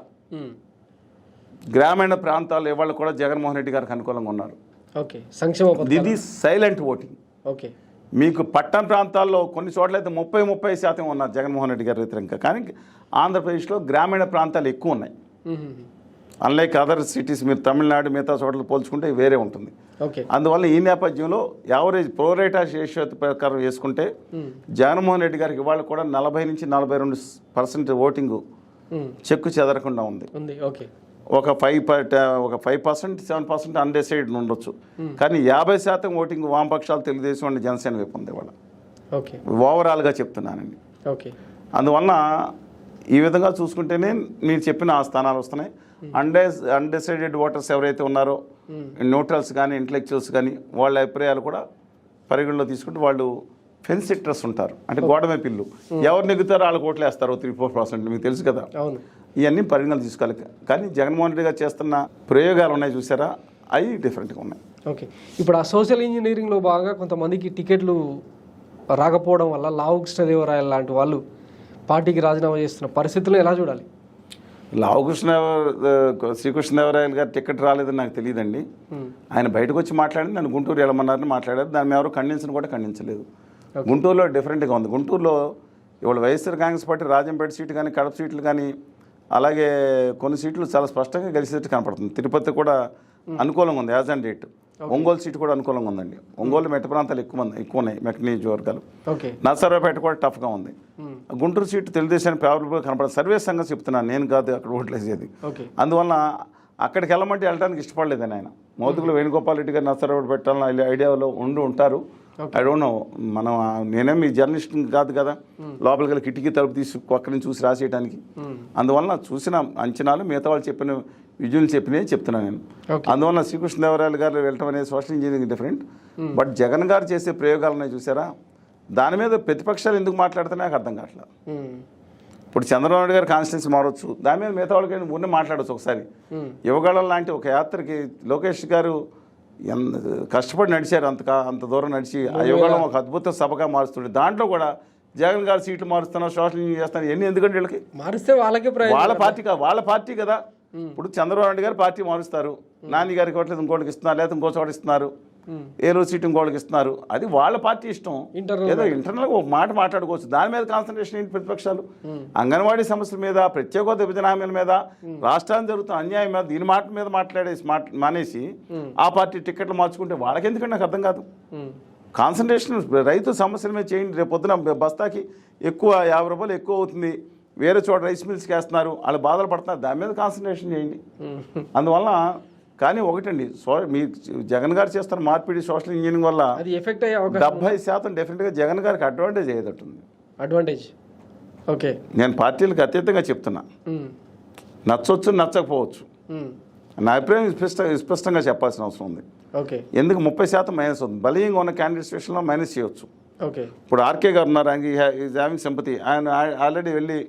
గ్రామీణ ప్రాంతాల్లో ఇవాళ కూడా జగన్మోహన్ రెడ్డి గారికి అనుకూలంగా ఉన్నారు. ఇది సైలెంట్ ఓటింగ్. మీకు పట్టణ ప్రాంతాల్లో కొన్ని చోట్ల అయితే 30% ఉన్నారు జగన్మోహన్ రెడ్డి గారి వ్యతిరేకంగా. కానీ ఆంధ్రప్రదేశ్లో గ్రామీణ ప్రాంతాలు ఎక్కువ ఉన్నాయి. అన్లైక్ అదర్ సిటీస్, మీరు తమిళనాడు మిగతా చోట్ల పోల్చుకుంటే వేరే ఉంటుంది. అందువల్ల ఈ నేపథ్యంలో యావరేజ్ ప్రోరేటా రేషియో ప్రకారం వేసుకుంటే జగన్మోహన్ రెడ్డి గారికి ఇవాళ కూడా 40 నుంచి 42% ఓటింగ్ చెక్కు చెదరకుండా ఉంది. ఒక 5%, 7% అన్డిసైడ్ ఉండొచ్చు. కానీ 50% ఓటింగ్ వామపక్షాలు, తెలుగుదేశం అండ్ జనసేన వైపు ఉంది ఇవాళ. ఓవరాల్గా చెప్తున్నానండి. అందువలన ఈ విధంగా చూసుకుంటేనే మీరు చెప్పిన ఆ స్థానాలు వస్తున్నాయి. అన్డిసైడెడ్ ఓటర్స్ ఎవరైతే ఉన్నారో, న్యూట్రల్స్ కానీ ఇంటలెక్చువల్స్ కానీ, వాళ్ళ అభిప్రాయాలు కూడా పరిగణలో తీసుకుంటే వాళ్ళు ఫెన్స్ సిట్రస్ ఉంటారు, అంటే గోడమే పిల్లు, ఎవరు నెగ్గుతారో వాళ్ళకి ఓట్లు వేస్తారు 3-4%. మీకు తెలుసు కదా, ఇవన్నీ పరిగణలు తీసుకోవాలి. కానీ జగన్మోహన్ రెడ్డి గారు చేస్తున్న ప్రయోగాలు ఉన్నాయి చూసారా, అవి డిఫరెంట్గా ఉన్నాయి. ఇప్పుడు ఆ సోషల్ ఇంజనీరింగ్లో బాగా కొంతమందికి టికెట్లు రాకపోవడం వల్ల లావు కృష్ణదేవరాయలు లాంటి వాళ్ళు పార్టీకి రాజీనామా చేస్తున్న పరిస్థితుల్లో ఎలా చూడాలి? శ్రీకృష్ణదేవరాయలు గారు టికెట్ రాలేదని నాకు తెలియదండి. ఆయన బయటకు వచ్చి మాట్లాడి నన్ను గుంటూరు వెళ్ళమన్నారని మాట్లాడారు. దాన్ని ఎవరు ఖండించలేదు. గుంటూరులో డిఫరెంట్గా ఉంది. గుంటూరులో ఇవాళ వైఎస్ఆర్ కాంగ్రెస్ పార్టీ రాజంపేట సీటు కానీ, కడప సీట్లు కానీ, అలాగే కొన్ని సీట్లు చాలా స్పష్టంగా గెలిచేట్టు కనపడుతుంది. తిరుపతి కూడా అనుకూలంగా ఉంది as and date. Ongole seat కూడా అనుకూలంగా ఉందండి. ఒంగోలు మెట్ట ప్రాంతాలు ఎక్కువ ఉన్నాయి, మెట్ట నియోజకవర్గాలు. నర్సరావుపేట కూడా టఫ్గా ఉంది. గుంటూరు సీటు తెలుగుదేశానికి ఫేవరబుల్గా కనపడుతుంది. సర్వే సంగతి చెప్తున్నాను, నేను కాదు అక్కడ ఓట్లేసేది. అందువల్ల అక్కడికి వెళ్ళమంటే వెళ్ళడానికి ఇష్టపడలేదని ఆయన. మౌతుకులు వేణుగోపాల్ రెడ్డి గారు నర్సరావు పెట్టాలని ఐడియాలో ఉంటారు. ఐ డోంట్ నో, మనం నేనే మీ జర్నలిస్ట్ కాదు కదా, లోపలికి వెళ్ళి కిటికీ తలుపు తీసి ఒక్కరి నుంచి చూసి రాసేయడానికి. అందువలన చూసిన అంచనాలు మిగతా వాళ్ళు చెప్పిన విజువల్ చెప్పినవి చెప్తున్నాను నేను. అందువల్ల శ్రీకృష్ణదేవరాయలు గారు వెళ్ళటం అనేది social engineering different. But Jagan గారు చేసే ప్రయోగాలను చూసారా, దాని మీద ప్రతిపక్షాలు ఎందుకు మాట్లాడుతున్నాయి నాకు అర్థం కావట్లేదు. ఇప్పుడు చంద్రబాబు నాయుడు గారు కాన్స్టిట్యూన్సీ మారవచ్చు, దాని మీద మిగతా వాళ్ళకి ఊరినే మాట్లాడవచ్చు. ఒకసారి యువగళం లాంటి ఒక యాత్రకి లోకేష్ గారు కష్టపడి నడిచారు, అంత దూరం నడిచి ఆ యువగళం ఒక అద్భుత సభగా మారుస్తుండే. దాంట్లో కూడా జగన్ గారు సీట్లు మారుస్తున్నారు, సోషల్ ఇంజనీరింగ్ చేస్తున్నారు. ఎన్ని ఎందుకంటే వీళ్ళకి మారిస్తే వాళ్ళ పార్టీ కదా. ఇప్పుడు చంద్రబాబు నాయుడు గారు పార్టీ మారుస్తారు, నాని గారికి ఇవ్వట్లేదు ఇంకోటికి ఇస్తున్నారు, లేకపోతే ఇంకో చోట ఇస్తున్నారు, ఏలూరు సీటు ఇంకోటికి ఇస్తున్నారు. అది వాళ్ళ పార్టీ ఇష్టం. ఏదో ఇంటర్నల్గా ఒక మాట మాట్లాడుకోవచ్చు, దాని మీద కాన్సన్ట్రేషన్ ఏంటి ప్రతిపక్షాలు? అంగన్వాడీ సమస్యల మీద, ప్రత్యేక హోదా విభజన హామీల మీద, రాష్ట్రానికి జరుగుతున్న అన్యాయం మీద, దీని మాట మీద మానేసి ఆ పార్టీ టికెట్లు మార్చుకుంటే వాళ్ళకి ఎందుకంటే నాకు అర్థం కాదు. కాన్సన్ట్రేషన్ రైతు సమస్యల మీద చేయండి. రేపు పొద్దున బస్తాకి ఎక్కువ 50 రూపాయలు ఎక్కువ అవుతుంది, వేరే చోట రైస్ మిల్స్కి వేస్తున్నారు, వాళ్ళు బాధలు పడుతున్నారు, దాని మీద కాన్సన్ట్రేషన్ చేయండి. అందువల్ల కానీ ఒకటండి, మీ జగన్ గారు చేస్తున్న మార్పిడి సోషల్ ఇంజనీరింగ్ వల్ల 70% డెఫినెట్గా జగన్ గారికి అడ్వాంటేజ్ అయ్యేటట్టుంది. ఓకే, నేను పార్టీలకు అతీతంగా చెప్తున్నా. నచ్చవచ్చు నచ్చకపోవచ్చు, నా అభిప్రాయం స్పష్టంగా చెప్పాల్సిన అవసరం ఉంది. ఎందుకు 30% మైనస్ అవుతుంది? బలీయంగా ఉన్న క్యాండిడేట్స్ విషయంలో మైనస్ చేయవచ్చు. ఇప్పుడు ఆర్కే గారు ఉన్నారు, ఈజ్ హ్యావింగ్ సింపతి. ఆయన ఆల్రెడీ వెళ్ళి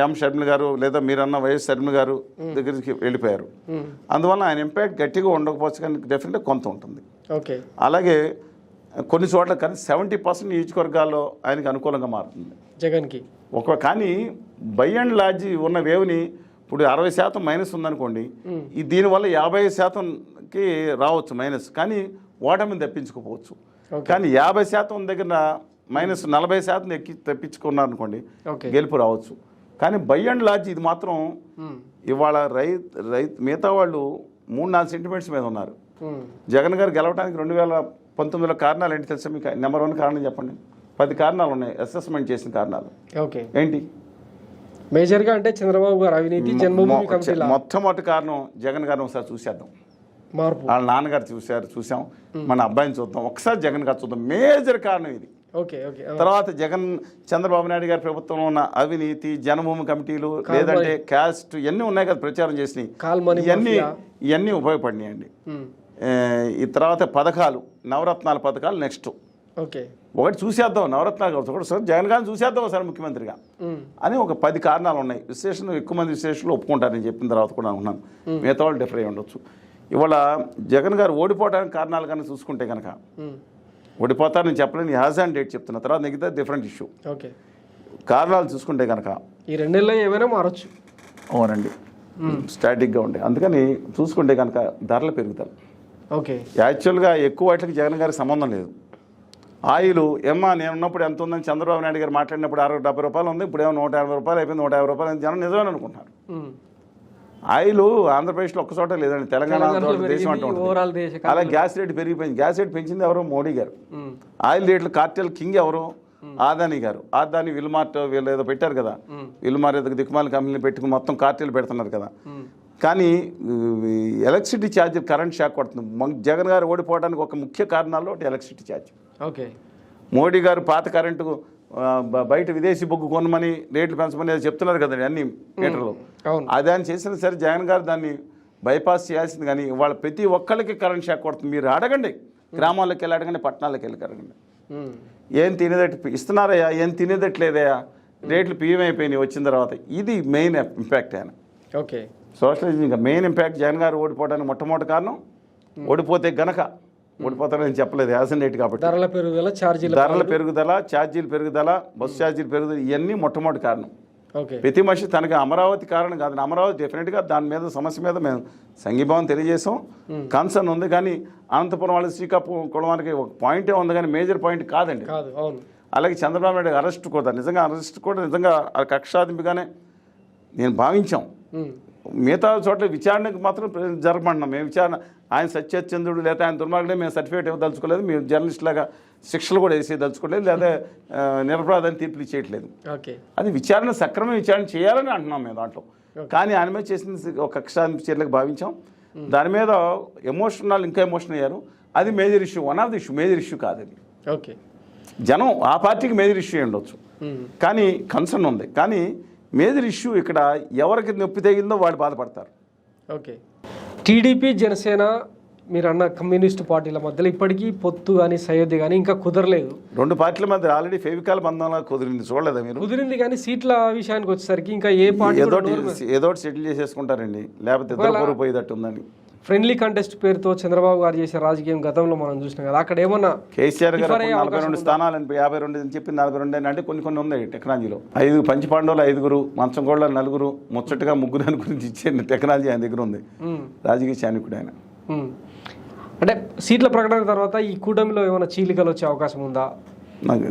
ఎం షర్మిల గారు లేదా మీరన్న వైఎస్ షర్మిల గారు దగ్గరికి వెళ్ళిపోయారు. అందువల్ల ఆయన ఇంపాక్ట్ గట్టిగా ఉండకపోవచ్చు, కానీ డెఫినెట్గా కొంత ఉంటుంది. అలాగే కొన్ని చోట్ల కానీ 70% నియోజకవర్గాల్లో ఆయనకి అనుకూలంగా మారుతుంది జగన్కి. కానీ బై అండ్ లార్జ్ ఉన్న వేవ్ని ఇప్పుడు 60% మైనస్ ఉందనుకోండి, దీనివల్ల 50%కి రావచ్చు మైనస్, కానీ ఓటమిని తప్పించుకోవచ్చు. కానీ 50% దగ్గర మైనస్ 40% తప్పించుకున్నారనుకోండి, గెలుపు రావచ్చు. కానీ బై అండ్ లార్జ్ ఇది మాత్రం ఇవాళ రైతు మిగతా వాళ్ళు 3-4 సెంటిమెంట్స్ మీద ఉన్నారు. జగన్ గారు గెలవడానికి 2019లో కారణాలు ఏంటి తెలుసా మీకు? నెంబర్ 1 కారణం చెప్పండి. 10 కారణాలు ఉన్నాయి అసెస్మెంట్ చేసిన కారణాలు. ఏంటి మేజర్గా? అంటే చంద్రబాబు గారు అవినీతి, జన్మభూమి కమిటీల మొట్టమొదటి కారణం జగన్ గారిని ఒకసారి చూసేద్దాం. మార్పు వాళ్ళ నాన్నగారు చూసాం, మన అబ్బాయిని చూద్దాం, ఒకసారి జగన్ గారు చూద్దాం. మేజర్ కారణం ఇది. తర్వాత చంద్రబాబు నాయుడు గారి ప్రభుత్వంలో ఉన్న అవినీతి, జన్మభూమి కమిటీలు, లేదంటే క్యాస్ట్, ఇవన్నీ ఉన్నాయి కదా ప్రచారం చేసినాయి, ఇవన్నీ ఉపయోగపడినాయండి. ఈ తర్వాత పథకాలు, నవరత్నాల పథకాలు నెక్స్ట్. ఒకటి చూసేద్దాం, నవరత్నాలు ఒకటి జగన్ గారిని చూసేద్దాం ఒకసారి ముఖ్యమంత్రిగా అని ఒక 10 కారణాలు ఉన్నాయి. విశ్లేషణ ఎక్కువ మంది విశ్లేషణలు ఒప్పుకుంటారు, నేను చెప్పిన తర్వాత కూడా అనుకున్నాను. మిగతా వాళ్ళు డిఫర్ అయ్యి ఉండొచ్చు. ఇవాళ జగన్ గారు ఓడిపోవడానికి కారణాలు కానీ చూసుకుంటే కనుక, ఓడిపోతారని చెప్పలేని హ్యాజ్ అండ్ డేట్ చెప్తున్నా, తర్వాత మిగతా డిఫరెంట్ ఇష్యూ. కారణాలు చూసుకుంటే కనుక ఈ 2 నెలల్లో ఏమైనా మారచ్చు. అవునండి, స్టాటిక్గా ఉండే. అందుకని చూసుకుంటే కనుక ధరల పెరుగుదల. యాక్చువల్గా ఎక్కువ వాటికి జగన్ గారికి సంబంధం లేదు. ఆయిల్ నేను ఉన్నప్పుడు ఎంత ఉందని చంద్రబాబు నాయుడు గారు మాట్లాడినప్పుడు 60-70 రూపాయలు ఉంది, ఇప్పుడు ఏమో 150 రూపాయలు అయిపోయింది, 150 రూపాయలు జనం నిజమని అనుకుంటున్నారు. ఆయిల్ ఆంధ్రప్రదేశ్లో ఒక్క చోట లేదండి, తెలంగాణ దేశం అంటూ ఉంటుంది. అలా గ్యాస్ రేటు పెరిగిపోయింది. గ్యాస్ రేటు పెంచింది ఎవరు? మోడీ గారు. ఆయిల్ రేట్లు కార్టెల్ కింగ్ ఎవరు? ఆదాని గారు. ఆదాని విల్మార్ట్ వీళ్ళు ఏదో పెట్టారు కదా, విల్మార్ ఏదో దిక్కుమాల కంపెనీలు పెట్టుకుని మొత్తం కార్టెల్ పెడుతున్నారు కదా. కానీ ఎలక్ట్రిసిటీ ఛార్జీలు కరెంట్ షాక్ కొడుతుంది. జగన్ గారు ఓడిపోవడానికి ఒక ముఖ్య కారణాల్లో ఒకటి ఎలక్ట్రిసిటీ ఛార్జ్. మోడీ గారు పాత కరెంటు బయట విదేశీ బొగ్గు కొనమని రేట్లు పెంచమని చెప్తున్నారు కదండి అన్ని మీటర్లు. అది ఆయన చేసిన సరే జగన్ గారు దాన్ని బైపాస్ చేయాల్సింది. కానీ వాళ్ళ ప్రతి ఒక్కళ్ళకి కరెంట్ షాక్ కొడుతుంది. మీరు అడగండి, గ్రామాల్లోకి వెళ్ళి అడగండి, పట్టణాలకు వెళ్ళి అడగండి. ఏం తినేదట్టు ఇస్తున్నారయ్యా, ఏం తినేదట్లేదయ్యా, రేట్లు పియ్యమైపోయినాయి వచ్చిన తర్వాత. ఇది మెయిన్ ఇంపాక్ట్ ఆయన. సోషల్ ఇంకా మెయిన్ ఇంపాక్ట్ జగన్ గారు ఓడిపోవడానికి మొట్టమొదటి కారణం. ఓడిపోతే గనక ఓడిపోతారని చెప్పలేదు, యాసన్ రేట్ కాబట్టి ధరల పెరుగుదల, ఛార్జీలు పెరుగుదల, బస్సు ఛార్జీలు పెరుగుదల, ఇవన్నీ మొట్టమొదటి కారణం. ప్రతి మనిషి తనకి అమరావతి కారణం కాదు. అమరావతి డెఫినెట్గా దాని మీద సమస్య మీద మేము సంఘీభావం తెలియజేసాం, కన్సర్న్ ఉంది. కానీ అనంతపురం వాళ్ళకి శ్రీకాకుళం వాళ్ళకి ఒక పాయింటే ఉంది, కానీ మేజర్ పాయింట్ కాదండి. అలాగే చంద్రబాబు నాయుడు అరెస్ట్ కూడా నిజంగా కక్షాదింపుగానే నేను భావించాం. మిగతా చోట్ల విచారణకు మాత్రం జరపమంటున్నాం మేము. విచారణ ఆయన సత్యచంద్రుడు లేదా ఆయన దుర్మార్గుడే మేము సర్టిఫికేట్ ఇవ్వదలుచుకోలేదు, మేము జర్నలిస్ట్ లాగా శిక్షలు కూడా వేసేదలుచుకోలేదు, లేదా నిరపరాధాన్ని తీర్పులు ఇచ్చేయట్లేదు. అది సక్రమ విచారణ చేయాలని అంటున్నాం మేము దాంట్లో. కానీ ఆయన మీద చేసిన ఒక కక్షాదింపు చర్యలకు భావించాం. దాని మీద ఎమోషనల్ ఇంకా ఎమోషన్ అయ్యారు. అది major issue, one of the issue, major issue కాదని. ఓకే, జనం ఆ పార్టీకి మేజర్ ఇష్యూ ఉండొచ్చు, కానీ కన్సర్న్ ఉంది. కానీ మేజర్ ఇష్యూ ఇక్కడ ఎవరికి నొప్పి తగిలిందో వాళ్ళు బాధపడతారు. ఓకే, టీడీపీ జనసేన మీరు అన్న కమ్యూనిస్టు పార్టీల మధ్యలో ఇప్పటికీ పొత్తు కానీ సయోధ్య కానీ ఇంకా కుదరలేదు. రెండు పార్టీల మధ్య ఆల్రెడీ ఫెవికాల్ బంధంలా కుదిరింది, చూడలేదా మీరు? కుదిరింది కానీ సీట్ల విషయానికి వచ్చేసరికి ఇంకా ఏ పార్టీ ఏదో సెటిల్ చేసేసుకుంటారండి, లేకపోతే ఇద్దరు పొరుగు పోయేటట్టు ఉందని. ఫ్రెండ్లీ కంటెస్ట్ పేరుతో చంద్రబాబు గారు చేసే రాజకీయం గతంలో మనం చూసినాం కదా, అక్కడ ఏమన్నా కేసీఆర్ గారు 42 స్థానాలు 52 అని చెప్పి 42 అంటే కొన్ని ఉన్నాయి టెక్నాలజీలో. 5 పంచపాండవులు 5, మంచంగోళ్ళ 4, ముచ్చటగా 3 అని గురించి ఇచ్చే టెక్నాలజీ ఆయన దగ్గర ఉంది. రాజకీయ చాణక్యుడు ఆయన. అంటే సీట్ల ప్రకటన తర్వాత ఈ కూటమిలో ఏమైనా చీలికలు వచ్చే అవకాశం ఉందా?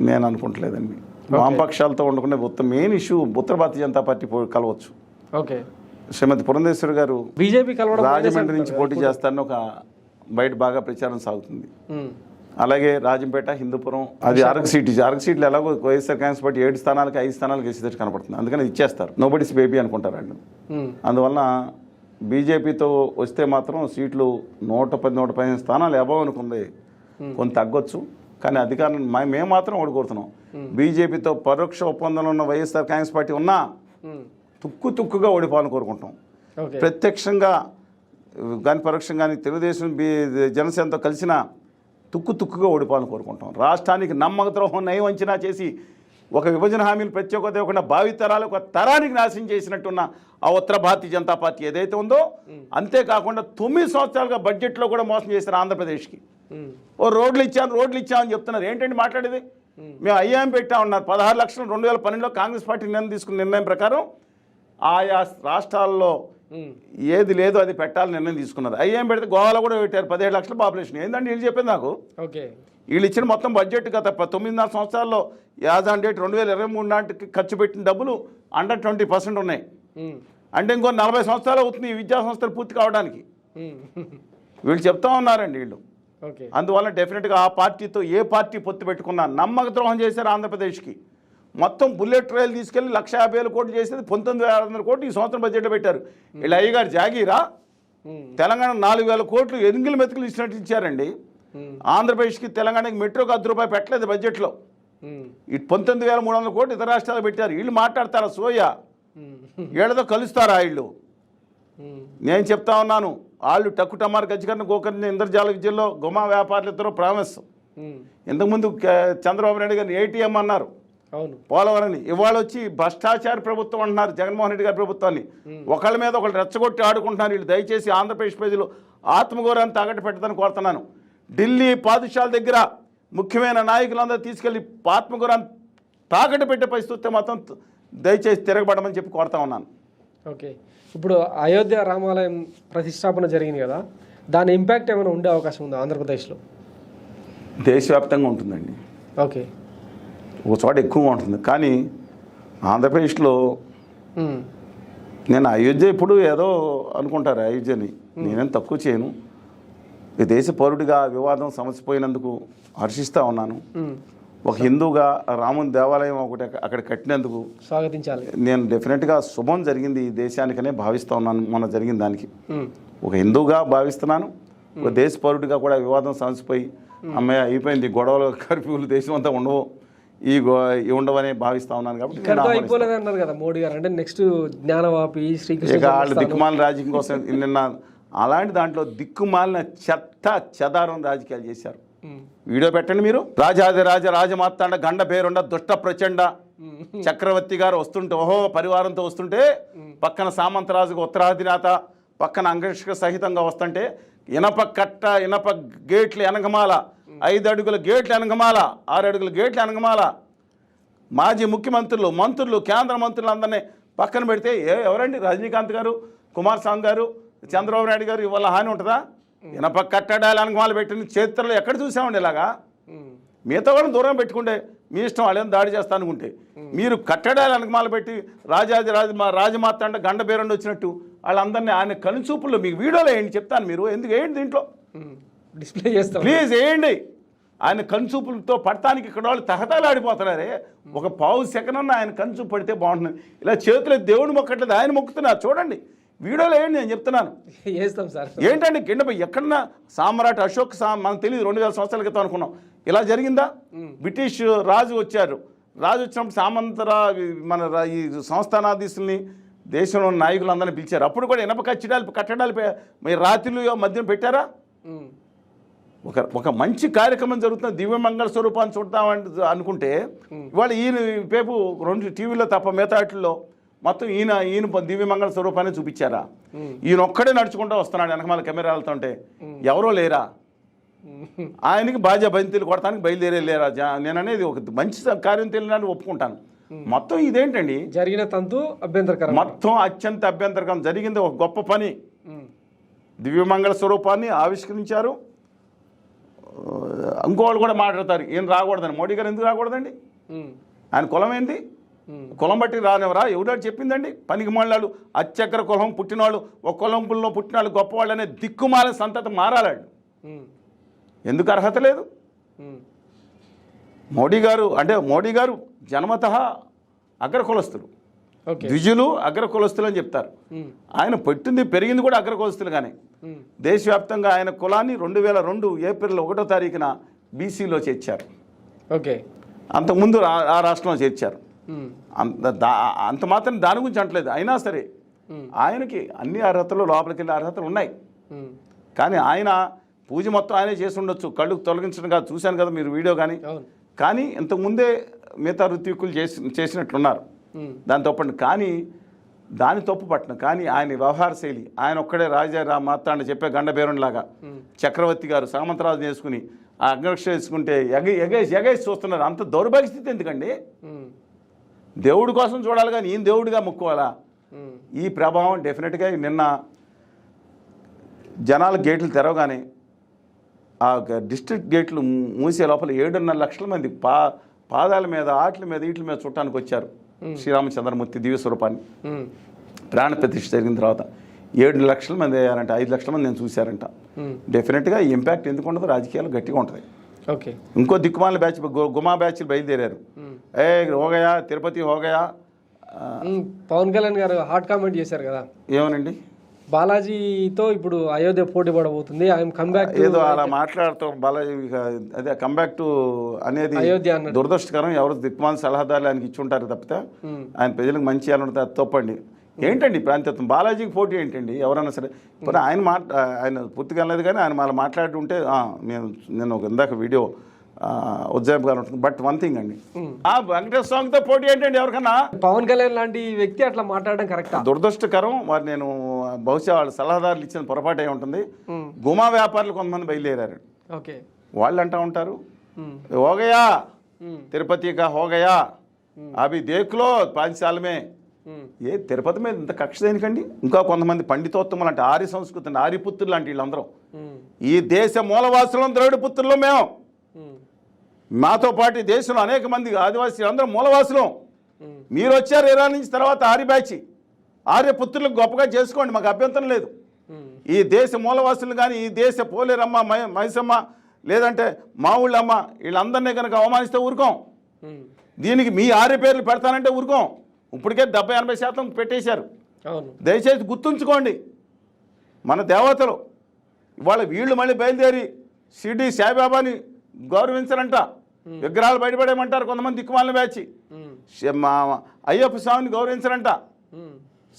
నేను అనుకుంటలేదండి. వామపక్షాలతో ఉండకుండా మెయిన్ ఇష్యూ ఉత్తర భారతీయ జనతా పార్టీ కలవచ్చు. ఓకే, శ్రీమతి పురంధేశ్వరి గారు బీజేపీ రాజమండ్రి నుంచి పోటీ చేస్తారని ఒక బయట బాగా ప్రచారం సాగుతుంది. అలాగే రాజంపేట, హిందూపురం, అది అరకు సీట్లు ఎలాగో వైఎస్ఆర్ కాంగ్రెస్ పార్టీ 7 స్థానాలకి 5 స్థానాలకు వేసేటట్టు కనపడుతుంది. అందుకని ఇచ్చేస్తారు, నోబడీస్ బేబీ అనుకుంటారు వాళ్ళు. అందువలన బీజేపీతో వస్తే మాత్రం సీట్లు 110-115 స్థానాలు అబవ్ అనుకుంది, కొంత తగ్గొచ్చు. కానీ అధికారం మేము మాత్రం ఒకటి కోరుతున్నాం, బీజేపీతో పరోక్ష ఒప్పందంలో ఉన్న వైఎస్ఆర్ కాంగ్రెస్ పార్టీ ఉన్నా తుక్కుగా ఓడిపోవాలని కోరుకుంటాం. ప్రత్యక్షంగా కానీ పరోక్షంగా కానీ తెలుగుదేశం జనసేనతో కలిసిన తుక్కుగా ఓడిపోవాలని కోరుకుంటాం. రాష్ట్రానికి నమ్మక ద్రోహం నయం అంచనా చేసి ఒక విభజన హామీలు ప్రత్యేకత ఇవ్వకుండా భావితరాలు ఒక తరానికి నాశనం చేసినట్టున్న ఆ ఉత్తర భారతీయ జనతా పార్టీ ఏదైతే ఉందో, అంతేకాకుండా 9 సంవత్సరాలుగా బడ్జెట్లో కూడా మోసం చేశారు ఆంధ్రప్రదేశ్కి. రోడ్లు ఇచ్చామని చెప్తున్నారు. ఏంటండి మాట్లాడేది? మేము ఐఏఎం పెట్టామన్నారు. 16 లక్షలు 2012లో కాంగ్రెస్ పార్టీ తీసుకున్న నిర్ణయం ప్రకారం ఆయా రాష్ట్రాల్లో ఏది లేదో అది పెట్టాలని నిర్ణయం తీసుకున్నారు. ఐఏఎం పెడితే గోవాలో కూడా పెట్టారు 17 లక్షల పాపులేషన్. ఏంటంటే వీళ్ళు చెప్పింది నాకు. వీళ్ళు ఇచ్చిన మొత్తం బడ్జెట్ గత 9.5 సంవత్సరాల్లో యాజ్ ఆన్ డేట్ 2023 నాటికి ఖర్చు పెట్టిన డబ్బులు అండర్ 20% ఉన్నాయి. అంటే ఇంకో 40 సంవత్సరాలు అవుతుంది ఈ విద్యా సంస్థలు పూర్తి కావడానికి. వీళ్ళు చెప్తా ఉన్నారండి వీళ్ళు. అందువల్ల డెఫినెట్గా ఆ పార్టీతో ఏ పార్టీ పొత్తు పెట్టుకున్నా నమ్మక ద్రోహం చేశారు ఆంధ్రప్రదేశ్కి. మొత్తం బుల్లెట్ రైలు తీసుకెళ్లి 1,50,000 కోట్లు చేసేది 19,600 కోట్లు ఈ సంవత్సరం బడ్జెట్లో పెట్టారు. వీళ్ళు అయ్యగారు జాగీరా. తెలంగాణ 4,000 కోట్లు ఎనిమిది మెతుకులు ఇచ్చినట్టు ఇచ్చారండి. ఆంధ్రప్రదేశ్కి తెలంగాణకి మెట్రోకి ₹10 పెట్టలేదు బడ్జెట్లో. ఈ 19,300 కోట్లు ఇతర రాష్ట్రాలు పెట్టారు. వీళ్ళు మాట్లాడతారా సోయా? వీళ్ళతో కలుస్తారా వీళ్ళు? నేను చెప్తా ఉన్నాను, వాళ్ళు టక్కుటమార్ గజ్జికర్ణ గోకర్ణ ఇంద్రజాల విద్యలో గుమా వ్యాపారులు ఇద్దరు ప్రామిస్. ఇంతకుముందు చంద్రబాబు నాయుడు గారిని ఏటీఎం అన్నారు పోలవరని, ఇవాళ వచ్చి భ్రష్టాచార ప్రభుత్వం అంటున్నారు జగన్మోహన్ రెడ్డి గారి ప్రభుత్వాన్ని. ఒకళ్ళ మీద ఒకళ్ళు రెచ్చగొట్టి ఆడుకుంటున్నారు వీళ్ళు. దయచేసి ఆంధ్రప్రదేశ్ ప్రజలు ఆత్మగౌరవాన్ని తాకట్టు పెట్టదని కోరుతున్నాను. ఢిల్లీ పాదుషాల దగ్గర ముఖ్యమైన నాయకులందరూ తీసుకెళ్లి ఆత్మగౌరవాన్ని తాకట్టు పెట్టే పరిస్థితి వస్తే మాత్రం దయచేసి తిరగబడమని చెప్పి కోరుతా ఉన్నాను. ఓకే, ఇప్పుడు అయోధ్య రామాలయం ప్రతిష్టాపన జరిగింది కదా, దాని ఇంపాక్ట్ ఏమైనా ఉండే అవకాశం ఉందా ఆంధ్రప్రదేశ్లో? దేశవ్యాప్తంగా ఉంటుందండి. ఓకే, ఒక చోట ఎక్కువగా ఉంటుంది. కానీ ఆంధ్రప్రదేశ్లో నేను అయోధ్య ఇప్పుడు ఏదో అనుకుంటారు అయోధ్యని, నేనేం తక్కువ చేయను. ఈ దేశ పౌరుడిగా వివాదం సమసిపోయినందుకు హర్షిస్తూ ఉన్నాను. ఒక హిందూగా రాముని దేవాలయం ఒకటి అక్కడ కట్టినందుకు స్వాగతించాలి. నేను డెఫినెట్గా శుభం జరిగింది ఈ దేశానికనే భావిస్తూ ఉన్నాను. మొన్న జరిగిన దానికి ఒక హిందూగా భావిస్తున్నాను. ఒక దేశ పౌరుడిగా కూడా వివాదం సమసిపోయి అమ్మాయి అయిపోయింది, గొడవలు కర్ఫ్యూలు దేశం అంతా ఉండవు, ఉండవని భావిస్తా ఉన్నాను. కాబట్టి అయిపోలేదన్నారు కదా మోడీ గారు. అంటే నెక్స్ట్ జ్ఞానవాపి శ్రీకృష్ణ వాళ్ళు దిక్కుమాలిన రాజకీయం కోసం నిన్న అలాంటి దాంట్లో దిక్కుమాలిన చెదారం రాజకీయాలు చేశారు. వీడియో పెట్టండి మీరు. రాజాదిరాజ రాజమార్తాండ గండ పేరుండ దుష్ట ప్రచండ చక్రవర్తి గారు వస్తుంటే పరివారంతో వస్తుంటే పక్కన సామంతరాజుకు ఉత్తరాధినేత పక్కన అంగరక్షక సహితంగా వస్తుంటే ఇనప గేట్ల వెనకమాల 5 అడుగుల గేట్ల వెనకమాల 6 అడుగుల గేట్ల వెనకమాల మాజీ ముఖ్యమంత్రులు మంత్రులు కేంద్ర మంత్రులు అందరినీ పక్కన పెడితే ఎవరండి? రజనీకాంత్ గారు, కుమారస్వామి గారు, చంద్రబాబు నాయుడు గారు ఇవాళ హాని ఉంటుందా? ఇనప కట్టడాలు వెనకమాల పెట్టిన చరిత్రలో ఎక్కడ చూసామండి ఇలాగా? మిగతా వాళ్ళని దూరం పెట్టుకుంటే మీ ఇష్టం, వాళ్ళని దాడి చేస్తా అనుకుంటే మీరు కట్టడాలు వెనకమాల పెట్టి రాజమార్తాండ గండ పేరుండి వచ్చినట్టు వాళ్ళందరినీ ఆయన కనుచూపుల్లో మీకు వీడియోలో వేయండి, చెప్తాను. మీరు ఎందుకు వేయండి, దీంట్లో డిస్ప్లే చేస్తాం, ప్లీజ్ వేయండి. ఆయన కనుచూపులతో పడటానికి ఇక్కడ వాళ్ళు తహతలాడిపోతున్నారే. ఒక పావు సెకండ్ ఆయన కనుచూపు పడితే బాగుంటుంది. ఇలా చేతులు దేవుడు మొక్కట్లేదు, ఆయన మొక్కుతున్నారు. చూడండి వీడియోలో ఏంటి నేను చెప్తున్నాను. వేస్తాం సార్. ఏంటండి కింద ఎక్కడన్నా సామ్రాట్ అశోక్ మనకు తెలియదు 2000 సంవత్సరాల క్రితం అనుకున్నాం. ఇలా జరిగిందా? బ్రిటిష్ రాజు వచ్చారు. రాజు వచ్చినప్పుడు ఈ సంస్థానాధీశుల్ని దేశంలో ఉన్న నాయకులందరినీ పిలిచారు. అప్పుడు కూడా ఇనప కట్టడాలు మీరు రాత్రులు మధ్యన పెట్టారా? ఒక మంచి కార్యక్రమం జరుగుతుంది, దివ్యమంగళ స్వరూపాన్ని చూడతామని అనుకుంటే ఇవాళ ఈయన పేపు 2 టీవీలో తప్ప మిగతాట్లో మొత్తం ఈయన దివ్యమంగళ స్వరూపాన్ని చూపించారా? ఈయన ఒక్కడే నడుచుకుంటూ వస్తున్నాడు వెనకమాల కెమెరాలతో ఉంటే ఎవరో లేరా? ఆయనకి బాజా బంతిలు కొడతానికి బయలుదేరే లేరా? నేను అనేది ఒక మంచి కార్యం తెలియని ఒప్పుకుంటాను. మొత్తం ఇదేంటండి జరిగిన తంతు అభ్యంతరకరం, మొత్తం అత్యంత అభ్యంతరకరం జరిగింది. ఒక గొప్ప పని, దివ్యమంగళ స్వరూపాన్ని ఆవిష్కరించారు. ఇంకోళ్ళు కూడా మాట్లాడతారు ఈయన రాకూడదని. మోడీ గారు ఎందుకు రాకూడదండి? ఆయన కులం ఏంటి? కులం బట్టి రానివరా? ఎవడాడు చెప్పిందండి? పనికి మళ్ళాడు అత్యగ్ర కులం పుట్టినవాళ్ళు, ఒక కులంలో పుట్టినవాళ్ళు గొప్పవాళ్ళు అనే దిక్కుమాల సంతతి మారాలాడు. ఎందుకు అర్హత లేదు? మోడీ గారు జన్మతః అగ్రకులస్తులు, ద్విజులు అగ్రకులస్తులు అని చెప్తారు. ఆయన పెట్టింది పెరిగింది కూడా అగ్రకులస్తులుగానే. దేశవ్యాప్తంగా ఆయన కులాన్ని 2002 ఏప్రిల్ 1వ తారీఖున బీసీలో చేర్చారు. అంతకుముందు ఆ రాష్ట్రంలో చేర్చారు. అంత మాత్రం దాని గురించి అంటలేదు. అయినా సరే ఆయనకి అన్ని అర్హతలు, లోపలికి వెళ్ళే అర్హతలు ఉన్నాయి. కానీ ఆయన పూజ మొత్తం ఆయనే చేసి ఉండొచ్చు, కళ్ళు తొలగించడం కాదు. చూశాను కదా మీరు వీడియో. కానీ ఇంతకుముందే మిగతా ఋత్వికులు చేసినట్లున్నారు. దాని తప్పండి. కానీ దాని తప్పు పట్టను. కానీ ఆయన వ్యవహార శైలి, ఆయన ఒక్కడే రాజా మాత్రాన్ని చెప్పే గండబేరునిలాగా చక్రవర్తి గారు సామంతరాజు చేసుకుని ఆ అగ్రక్ష వేసుకుంటే ఎగేసి చూస్తున్నారు. అంత దౌర్భాగ్య స్థితి ఎందుకండి? దేవుడి కోసం చూడాలి కానీ ఈయన దేవుడిగా మొక్కుకోవాలా? ఈ ప్రభావం డెఫినెట్గా నిన్న జనాల గేట్లు తెరవగానే ఆ డిస్ట్రిక్ట్ గేట్లు మూసే లోపల 7.5 లక్షల మంది పాదాల మీద వీటి మీద చుట్టానికి వచ్చారు శ్రీరామచంద్రమూర్తి దివ్య స్వరూపాన్ని. ప్రాణ ప్రతిష్ఠ జరిగిన తర్వాత 7 లక్షల మంది అయ్యారంట, 5 లక్షల మంది నేను చూశారంట. డెఫినెట్గా ఈ ఇంపాక్ట్ ఎందుకు ఉండదు? రాజకీయాలు గట్టిగా ఉంటుంది. ఇంకో దిక్కుమాల బ్యాచ్ గుమా బ్యాచ్లు బయలుదేరారు. హోగయా తిరుపతి హోగయా. పవన్ కళ్యాణ్ గారు హాట్ కామెంట్ చేశారు కదా, ఏమనండి? బాలాజీతో ఇప్పుడు అయోధ్య పోటీ పడబోతుంది, ఆయన కంబ్యాక్ ఏదో అలా మాట్లాడుతాం. బాలాజీ అదే కంబ్యాక్ టు అనేది దురదృష్టకరం. ఎవరు దిక్మాల సలహాదారులు ఆయనకి ఇచ్చి ఉంటారు తప్పితే ఆయన ప్రజలకు మంచి చేయాలంటే అది తప్పండి. ఏంటండి ప్రాంతత్వం? బాలాజీకి పోటీ ఏంటండి? ఎవరైనా సరే ఇప్పుడు ఆయన పూర్తిగా అనలేదు కానీ ఆయన మళ్ళీ మాట్లాడుతుంటే నేను ఒక ఇందాక వీడియో ఉజ్జాయింపుగా ఉంటుంది. బట్ వన్ థింగ్ అండి, ఆ వెంకటేశ్వర స్వామితో పోటీ ఏంటండి ఎవరికన్నా? పవన్ కళ్యాణ్ లాంటి వ్యక్తి అట్లా మాట్లాడడం కరెక్ట్? దురదృష్టకరం. వారు నేను బహుశా వాళ్ళ సలహాదారులు ఇచ్చిన పొరపాటు అయి ఉంటుంది. గుమా వ్యాపారులు కొంతమంది బయలుదేరారు. వాళ్ళు అంటూ ఉంటారు హోగయా తిరుపతి కా హోగయా అవి దేకులో 5 సాలమే. ఏ తిరుపతి మీద ఇంత కక్ష దేనికండి? ఇంకా కొంతమంది పండితోత్తములు అంటే ఆర్య సంస్కృతి ఆర్యపుత్రులు లాంటి వీళ్ళందరూ ఈ దేశ మూలవాసులం, ద్రవిడ పుత్రులు మేము. మాతో పాటు దేశంలో అనేక మంది ఆదివాసీలు అందరూ మూలవాసులం. మీరు వచ్చారు ఇరాన్ నుంచి, తర్వాత ఆర్య బ్యాచ్, ఆర్యపుత్రులకు గొప్పగా చేసుకోండి, మాకు అభ్యంతరం లేదు. ఈ దేశ మూలవాసులు కానీ ఈ దేశ పోలేరమ్మ, మైసమ్మ, లేదంటే మా ఊళ్ళమ్మ వీళ్ళందరినీ కనుక అవమానిస్తే ఊరుకోం. దీనికి మీ ఆర్య పేర్లు పెడతానంటే ఊరుకోం. ఇప్పటికే 70-80% పెట్టేశారు. దయచేసి గుర్తుంచుకోండి, మన దేవతలు ఇవాళ వీళ్ళు మళ్ళీ బయలుదేరి షిర్డీ సాయిబాబాని గౌరవించారంట, విగ్రహాలు బయటపడేయమంటారు కొంతమంది దిక్కుమాలిన బ్యాచి. అయ్యప్ప స్వామిని గౌరవించారంట.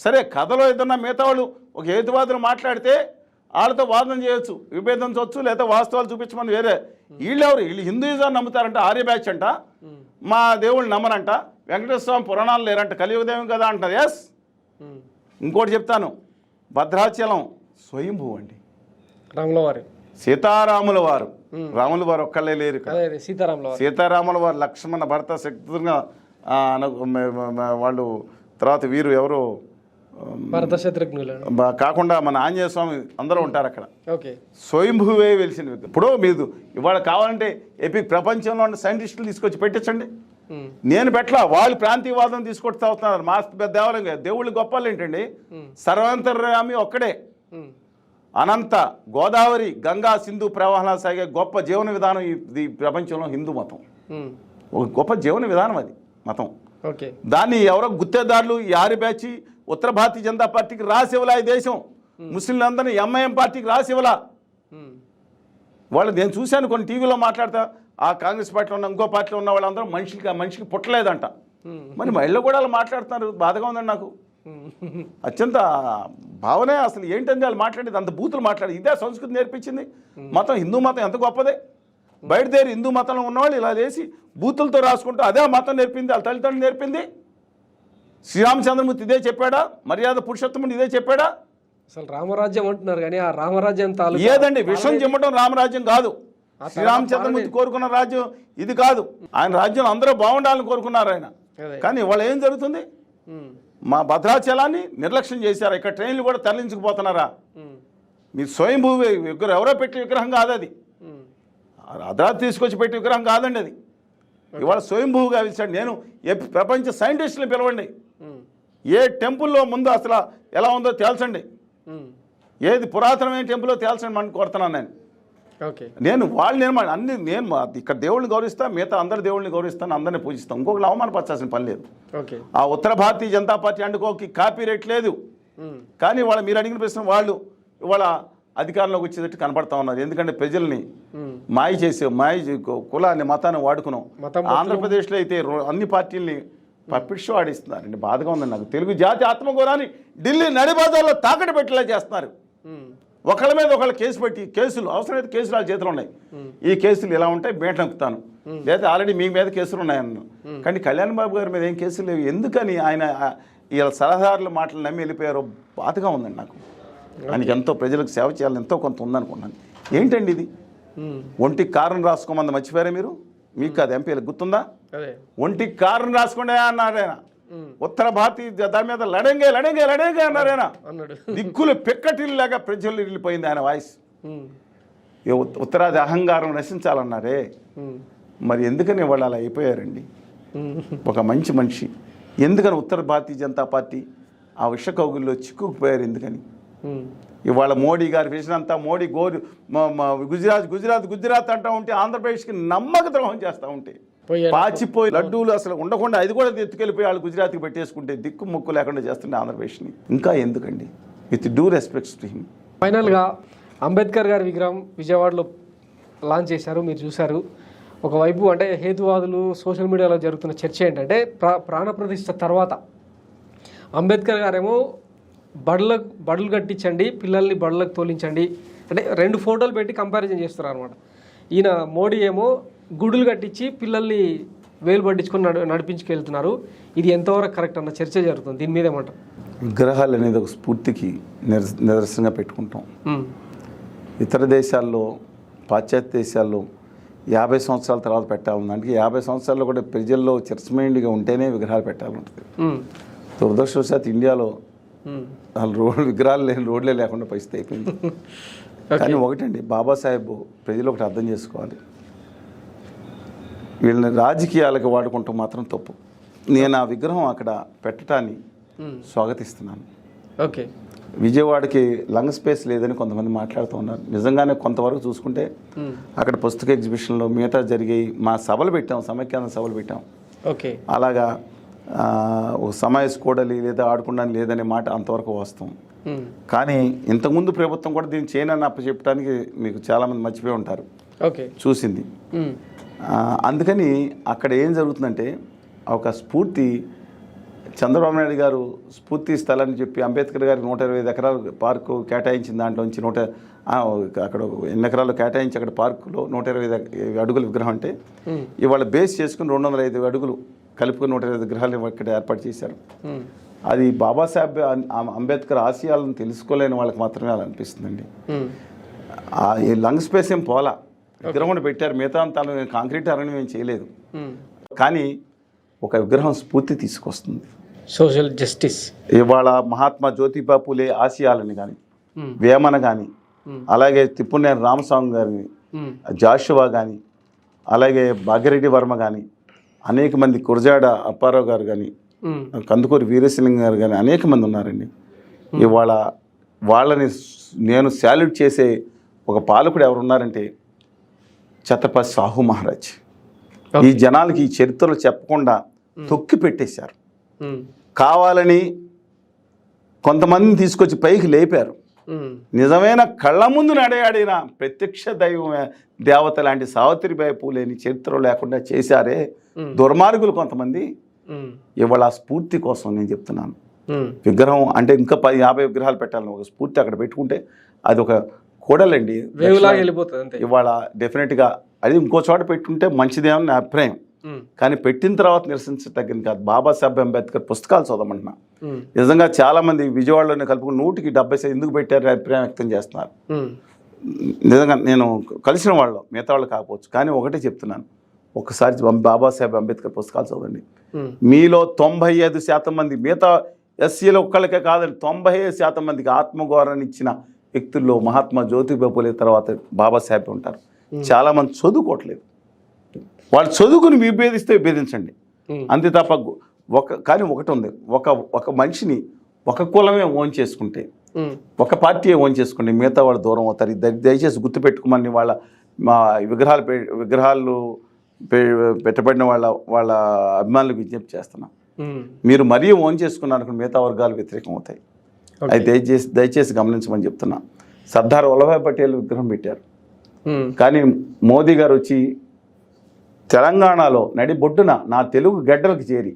సరే కథలో ఏదన్నా మిగతా వాళ్ళు ఒక హేతువాదులు మాట్లాడితే వాళ్ళతో వాదన చేయొచ్చు, విభేదించవచ్చు, లేదా వాస్తవాలు చూపించమని. వేరే వీళ్ళెవరు? వీళ్ళు హిందూయిజాన్ని నమ్ముతారంట, ఆర్య బ్యాచ్ అంట. మా దేవుళ్ళు నమ్మరంట, వెంకటేశ్వర స్వామి పురాణాలు లేరంట, కలియుగదేవం కదా అంటారు. ఎస్. ఇంకోటి చెప్తాను, భద్రాచలం స్వయంభూ అండి, సీతారాముల వారు. రాముల వారు ఒక్కళ్ళే లేరు, సీతారాముల వారు లక్ష్మణ భర్త శక్తిగా వాళ్ళు. తర్వాత వీరు ఎవరు కాకుండా మన ఆంజనేయ స్వామి అందరూ ఉంటారు అక్కడ. స్వయంభువే వెలిసింది. ఇప్పుడు మీరు ఇవాళ కావాలంటే ఎపిక్ ప్రపంచంలో ఉన్న సైంటిస్టులు తీసుకొచ్చి పెట్టించండి. నేను పెట్టలా, వాళ్ళు ప్రాంతీయవాదం తీసుకొచ్చి అవుతున్నారు. మా దేవాలయం దేవుళ్ళు గొప్పలు ఏంటండి? సర్వాంతర్యామి ఒక్కడే. అనంత గోదావరి గంగా సింధు ప్రవాహాలు సాగే గొప్ప జీవన విధానం ఈ ప్రపంచంలో హిందూ మతం. ఒక గొప్ప జీవన విధానం అది మతం. దాన్ని ఎవరో గుత్తేదారులు, ఈ ఆర్య బ్యాచి ఉత్తర భారతీయ జనతా పార్టీకి రాసివ్వలా ఈ దేశం, ముస్లింలందరినీ ఎంఐఎం పార్టీకి రాసివ్వలా. వాళ్ళు నేను చూశాను కొన్ని టీవీలో మాట్లాడతా, ఆ కాంగ్రెస్ పార్టీలో ఉన్న ఇంకో పార్టీలో ఉన్న వాళ్ళందరూ మనిషికి పుట్టలేదంట. మరి మహిళలు కూడా అలా మాట్లాడుతున్నారు, బాధగా ఉందండి నాకు. అత్యంత భావనే అసలు ఏంటంటే వాళ్ళు మాట్లాడేది, అంత బూతులు మాట్లాడేది. ఇదే సంస్కృతి నేర్పించింది మతం. హిందూ మతం ఎంత గొప్పదే. బయటదేరి హిందూ మతంలో ఉన్నవాళ్ళు ఇలా చేసి బూతులతో రాసుకుంటూ అదే మతం నేర్పింది, వాళ్ళ తల్లిదండ్రులు నేర్పింది. శ్రీరామచంద్రమూర్తి ఇదే చెప్పాడా? మర్యాద పురుషోత్తముడు ఇదే చెప్పాడా? అసలు రామరాజ్యం అంటున్నారు కానీ ఆ రామరాజ్యం ఏదండి? విషం చిమ్మటం రామరాజ్యం కాదు. శ్రీరామచంద్రమూర్తి కోరుకున్న రాజ్యం ఇది కాదు. ఆయన రాజ్యం అందరూ బాగుండాలని కోరుకున్నారు ఆయన. కానీ వాళ్ళు ఏం జరుగుతుంది? మా భద్రాచలాన్ని నిర్లక్ష్యం చేశారా? ఇక్కడ ట్రైన్లు కూడా తరలించుకుపోతున్నారా? మీ స్వయంభూ విగ్రహం ఎవరో పెట్టి విగ్రహం కాదు అది, అర్ధరాత్రి తీసుకొచ్చి పెట్టి విగ్రహం కాదండి అది. ఇవాళ స్వయంభూగా ఇచ్చాడు. నేను ప్రపంచ సైంటిస్టులు పిలవండి, ఏ టెంపుల్లో ముందు అసలు ఎలా ఉందో తేల్చండి, ఏది పురాతనమైన టెంపుల్లో తేల్చండి మనం కోరుతున్నాను నేను. నేను అన్ని నేను ఇక్కడ దేవుళ్ళని గౌరవిస్తాను, మిగతా అందరి దేవుళ్ళని గౌరవిస్తాను, అందరినీ పూజిస్తాను. ఇంకొకరు అవమానపరచాల్సిన పని లేదు. ఆ ఉత్తర Bharatiya Janata party అండుకోకి copy rate లేదు. కానీ వాళ్ళ మీరు అడిగిన ప్రశ్న వాళ్ళు ఇవాళ అధికారంలోకి వచ్చేటట్టు కనపడతా ఉన్నారు. ఎందుకంటే ప్రజల్ని మాయ కులాన్ని మతాన్ని వాడుకున్నాం. ఆంధ్రప్రదేశ్లో అయితే అన్ని పార్టీల్ని పప్పిట్ షో ఆడిస్తున్నారండి. బాధగా ఉందండి నాకు. తెలుగు జాతి ఆత్మగౌరవాన్ని ఢిల్లీ నడిబాజాల్లో తాకట్టు పెట్టేలా చేస్తున్నారు. ఒకళ్ళ మీద ఒకళ్ళ కేసులు అవసరమైతే కేసులు వాళ్ళ చేతులు ఉన్నాయి. ఈ కేసులు ఇలా ఉంటాయి, బేట నొక్కుతాను, లేదా ఆల్రెడీ మీ మీద కేసులు ఉన్నాయన్న. కానీ కళ్యాణ్ బాబు గారి మీద ఏం కేసులు లేవు. ఎందుకని ఆయన ఇలా సలహాదారుల మాటలు నమ్మి వెళ్ళిపోయారో బాధగా ఉందండి నాకు. ఆయనకి ఎంతో ప్రజలకు సేవ చేయాలని ఎంతో కొంత ఉందనుకున్నాను. ఏంటండి ఇది? ఒంటికి కారణం రాసుకోమంది మర్చిపోయారా మీరు? మీకు కాదు ఎంపీలకు గుర్తుందా? ఒంటికి కారణం రాసుకోండి అన్నారైనా. ఉత్తర భారతీయ దాని మీద లడంగే అన్నారైనా. దిక్కులు పెక్కటిల్లాగా ప్రజలు వెళ్ళిపోయింది ఆయన వాయిస్. ఉత్తరాది అహంకారం నశించాలన్నారే, మరి ఎందుకని వాళ్ళు అలా అయిపోయారండి? ఒక మంచి మనిషి ఎందుకని ఉత్తర భారతీయ జనతా పార్టీ ఆ విష కౌగుల్లో చిక్కుకుపోయారు? ఎందుకని? ఇవాళ మోడీ గారి విజన్ అంతా మోడీ గుజరాత్ అంటూ ఉంటే ఆంధ్రప్రదేశ్కి నమ్మక ద్రోహం చేస్తూ ఉంటే పాచిపోయి లడ్డూలు అసలు ఉండకుండా అది కూడా ఎత్తుకెళ్ళిపోయి వాళ్ళు గుజరాత్కి పెట్టేసుకుంటే దిక్కు ముక్కు లేకుండా చేస్తుండే ఆంధ్రప్రదేశ్ని. ఇంకా ఎందుకండి? With due respects to him. ఫైనల్గా అంబేద్కర్ గారి విగ్రహం విజయవాడలో లాంచ్ చేశారు, మీరు చూశారు. ఒకవైపు అంటే హేతువాదులు సోషల్ మీడియాలో జరుగుతున్న చర్చ ఏంటంటే ప్రాణప్రతిష్ఠ తర్వాత అంబేద్కర్ గారేమో బడులు కట్టించండి, పిల్లల్ని బడులకు తోలించండి అంటే 2 ఫోటోలు పెట్టి కంపారిజన్ చేస్తున్నారు అనమాట. ఈయన మోడీ ఏమో గుడులు కట్టించి పిల్లల్ని వేలు పట్టించుకొని నడిపించుకెళ్తున్నారు. ఇది ఎంతవరకు కరెక్ట్ అన్న చర్చ జరుగుతుంది. దీని మీద ఏమంటారు? విగ్రహాలు అనేది ఒక స్ఫూర్తికి నిదర్శనంగా పెట్టుకుంటాం. ఇతర దేశాల్లో, పాశ్చాత్య దేశాల్లో 50 సంవత్సరాల తర్వాత పెట్టాలి. అంటే 50 సంవత్సరాల్లో కూడా ప్రజల్లో చిరస్మరణీయంగా ఉంటేనే విగ్రహాలు పెట్టాలంటుంది. దురదృష్టవశాత్తు ఇండియాలో వాళ్ళు విగ్రహాలు లేని రోడ్లే లేకుండా పరిస్థితి అయిపోయింది. కానీ ఒకటండి, బాబాసాహెబ్ ప్రజలు ఒకటి అర్థం చేసుకోవాలి, వీళ్ళని రాజకీయాలకు వాడుకుంటూ మాత్రం తప్పు. నేను ఆ విగ్రహం అక్కడ పెట్టడాన్ని స్వాగతిస్తున్నాను. ఓకే, విజయవాడకి లంగ్ స్పేస్ లేదని కొంతమంది మాట్లాడుతూ ఉన్నారు. నిజంగానే కొంతవరకు చూసుకుంటే అక్కడ పుస్తక ఎగ్జిబిషన్లో మిగతా జరిగాయి. మా సభలు పెట్టాం, సమైక్యాంధ్ర సభలు పెట్టాం. ఓకే, అలాగా సమావేశ కూడలి లేదా ఆడుకుండానికి లేదనే మాట అంతవరకు వాస్తవం. కానీ ఇంతకుముందు ప్రభుత్వం కూడా దీన్ని చేయనని అప్పచెప్పడానికి మీకు చాలామంది మర్చిపోయి ఉంటారు. ఓకే, చూసింది. అందుకని అక్కడ ఏం జరుగుతుందంటే ఒక స్ఫూర్తి, చంద్రబాబు నాయుడు గారు స్ఫూర్తి స్థలాన్ని చెప్పి అంబేద్కర్ గారికి 125 ఎకరాలు పార్కు కేటాయించిన దాంట్లోంచి అక్కడ ఎన్ని ఎకరాలు కేటాయించి అక్కడ పార్కులో 125 అడుగుల విగ్రహం అంటే ఇవాళ బేస్ చేసుకుని 205 అడుగులు కలుపుకొని 125 విగ్రహాలు ఇక్కడ ఏర్పాటు చేశారు. అది బాబాసాహెబ్ అంబేద్కర్ ఆశయాలను తెలుసుకోలేని వాళ్ళకి మాత్రమే అలా అనిపిస్తుందండి. ఈ లంగ్ స్పేస్ ఏం పోలా, విగ్రహం పెట్టారు, మిగతా తను కాంక్రీట్ అరణ్యం ఏం చేయలేదు. కానీ ఒక విగ్రహం స్ఫూర్తి తీసుకొస్తుంది, సోషల్ జస్టిస్. ఇవాళ మహాత్మా జ్యోతిబా పూలే ఆశయాలని కానీ, వేమన కానీ, అలాగే తిప్పునేని రామస్వామి గారిని, జాషువా కానీ, అలాగే భాగ్యరెడ్డి వర్మ కానీ, అనేక మంది కురజాడ అప్పారావు గారు కానీ, కందుకూరి వీరేశలింగం గారు కానీ అనేక మంది ఉన్నారండి. ఇవాళ వాళ్ళని నేను శాల్యూట్ చేసే ఒక పాలకుడు ఎవరున్నారంటే ఛత్రపతి సాహు మహారాజ్. ఈ జనాలకి ఈ చరిత్రలు చెప్పకుండా తొక్కి పెట్టేశారు. కావాలని కొంతమందిని తీసుకొచ్చి పైకి లేపారు. నిజమైన కళ్ళ ముందు నడయాడిన ప్రత్యక్ష దైవమే దేవత లాంటి సావిత్రిబాయి పూలేని చరిత్ర లేకుండా చేశారే దుర్మార్గులు కొంతమంది. ఇవాళ ఆ స్ఫూర్తి కోసం నేను చెప్తున్నాను. విగ్రహం అంటే ఇంకా 50 విగ్రహాలు పెట్టాలని ఒక స్ఫూర్తి అక్కడ పెట్టుకుంటే అది ఒక కూడలండి, ఇవాళ డెఫినెట్గా అది ఇంకో చోట పెట్టుంటే మంచిదేమని నా అభిప్రాయం. కానీ పెట్టిన తర్వాత నిరసించదగ్గని కాదు. బాబాసాహెబ్ అంబేద్కర్ పుస్తకాలు చదవమంటున్నా. నిజంగా చాలా మంది విజయవాడలోనే కలుపుకుని 100% ఎందుకు పెట్టారు అభిప్రాయం వ్యక్తం చేస్తున్నారు. నిజంగా నేను కలిసిన వాళ్ళు మిగతా వాళ్ళు కాకపోవచ్చు, కానీ ఒకటే చెప్తున్నాను, ఒకసారి బాబాసాహెబ్ అంబేద్కర్ పుస్తకాలు చదవండి. మీలో 95% మంది, మిగతా ఎస్సీలో ఒక్కళ్ళకే కాదండి, 95% మందికి ఆత్మగౌరవాన్ని ఇచ్చిన వ్యక్తుల్లో మహాత్మా జ్యోతిబా పూలే తర్వాత బాబాసాహెబ్ ఉంటారు. చాలామంది చదువుకోవట్లేదు. వాళ్ళు చదువుకుని విభేదిస్తే విభేదించండి అంతే తప్ప కానీ ఒకటి ఉంది, ఒక మనిషిని ఒక కులమే ఓన్ చేసుకుంటే, ఒక పార్టీ ఓన్ చేసుకుంటే మిగతా వాళ్ళు దూరం అవుతారు. దయచేసి గుర్తుపెట్టుకోమని వాళ్ళ మా విగ్రహాలు పెట్టబడిన వాళ్ళ అభిమానులకు విజ్ఞప్తి చేస్తున్నాం. మీరు మరీ ఓన్ చేసుకున్నారనుకుని మిగతా వర్గాలు వ్యతిరేకం అవుతాయి. అది దయచేసి గమనించమని చెప్తున్నా. సర్దార్ వల్లభాయ్ పటేల్ విగ్రహం పెట్టారు, కానీ మోదీ గారు వచ్చి తెలంగాణలో నడిబొడ్డున నా తెలుగు గడ్డలకు చేరి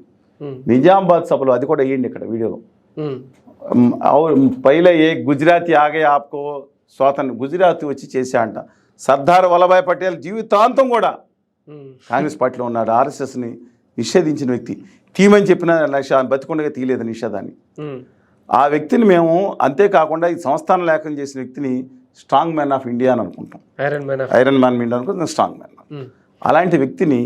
నిజామాబాద్ సభలో, అది కూడా వేయండి ఇక్కడ వీడియోలో, పైల ఏ గుజరాతీ ఆగే ఆప్కో స్వాతంత్ర గుజరాతీ వచ్చి చేశా అంట. సర్దార్ వల్లభాయ్ పటేల్ జీవితాంతం కూడా కాంగ్రెస్ పార్టీలో ఉన్నాడు. ఆర్ఎస్ఎస్ని నిషేధించిన వ్యక్తి, తీయమని చెప్పిన బతికొండగా తీయలేదు నిషేధాన్ని. ఆ వ్యక్తిని మేము అంతేకాకుండా ఈ సంస్థాన లేఖనం చేసిన వ్యక్తిని స్ట్రాంగ్ మ్యాన్ ఆఫ్ ఇండియా అని అనుకుంటాం. ఐరన్ మ్యాన్ ఇండియా అనుకుంటాం, స్ట్రాంగ్ మ్యాన్. అలాంటి వ్యక్తిని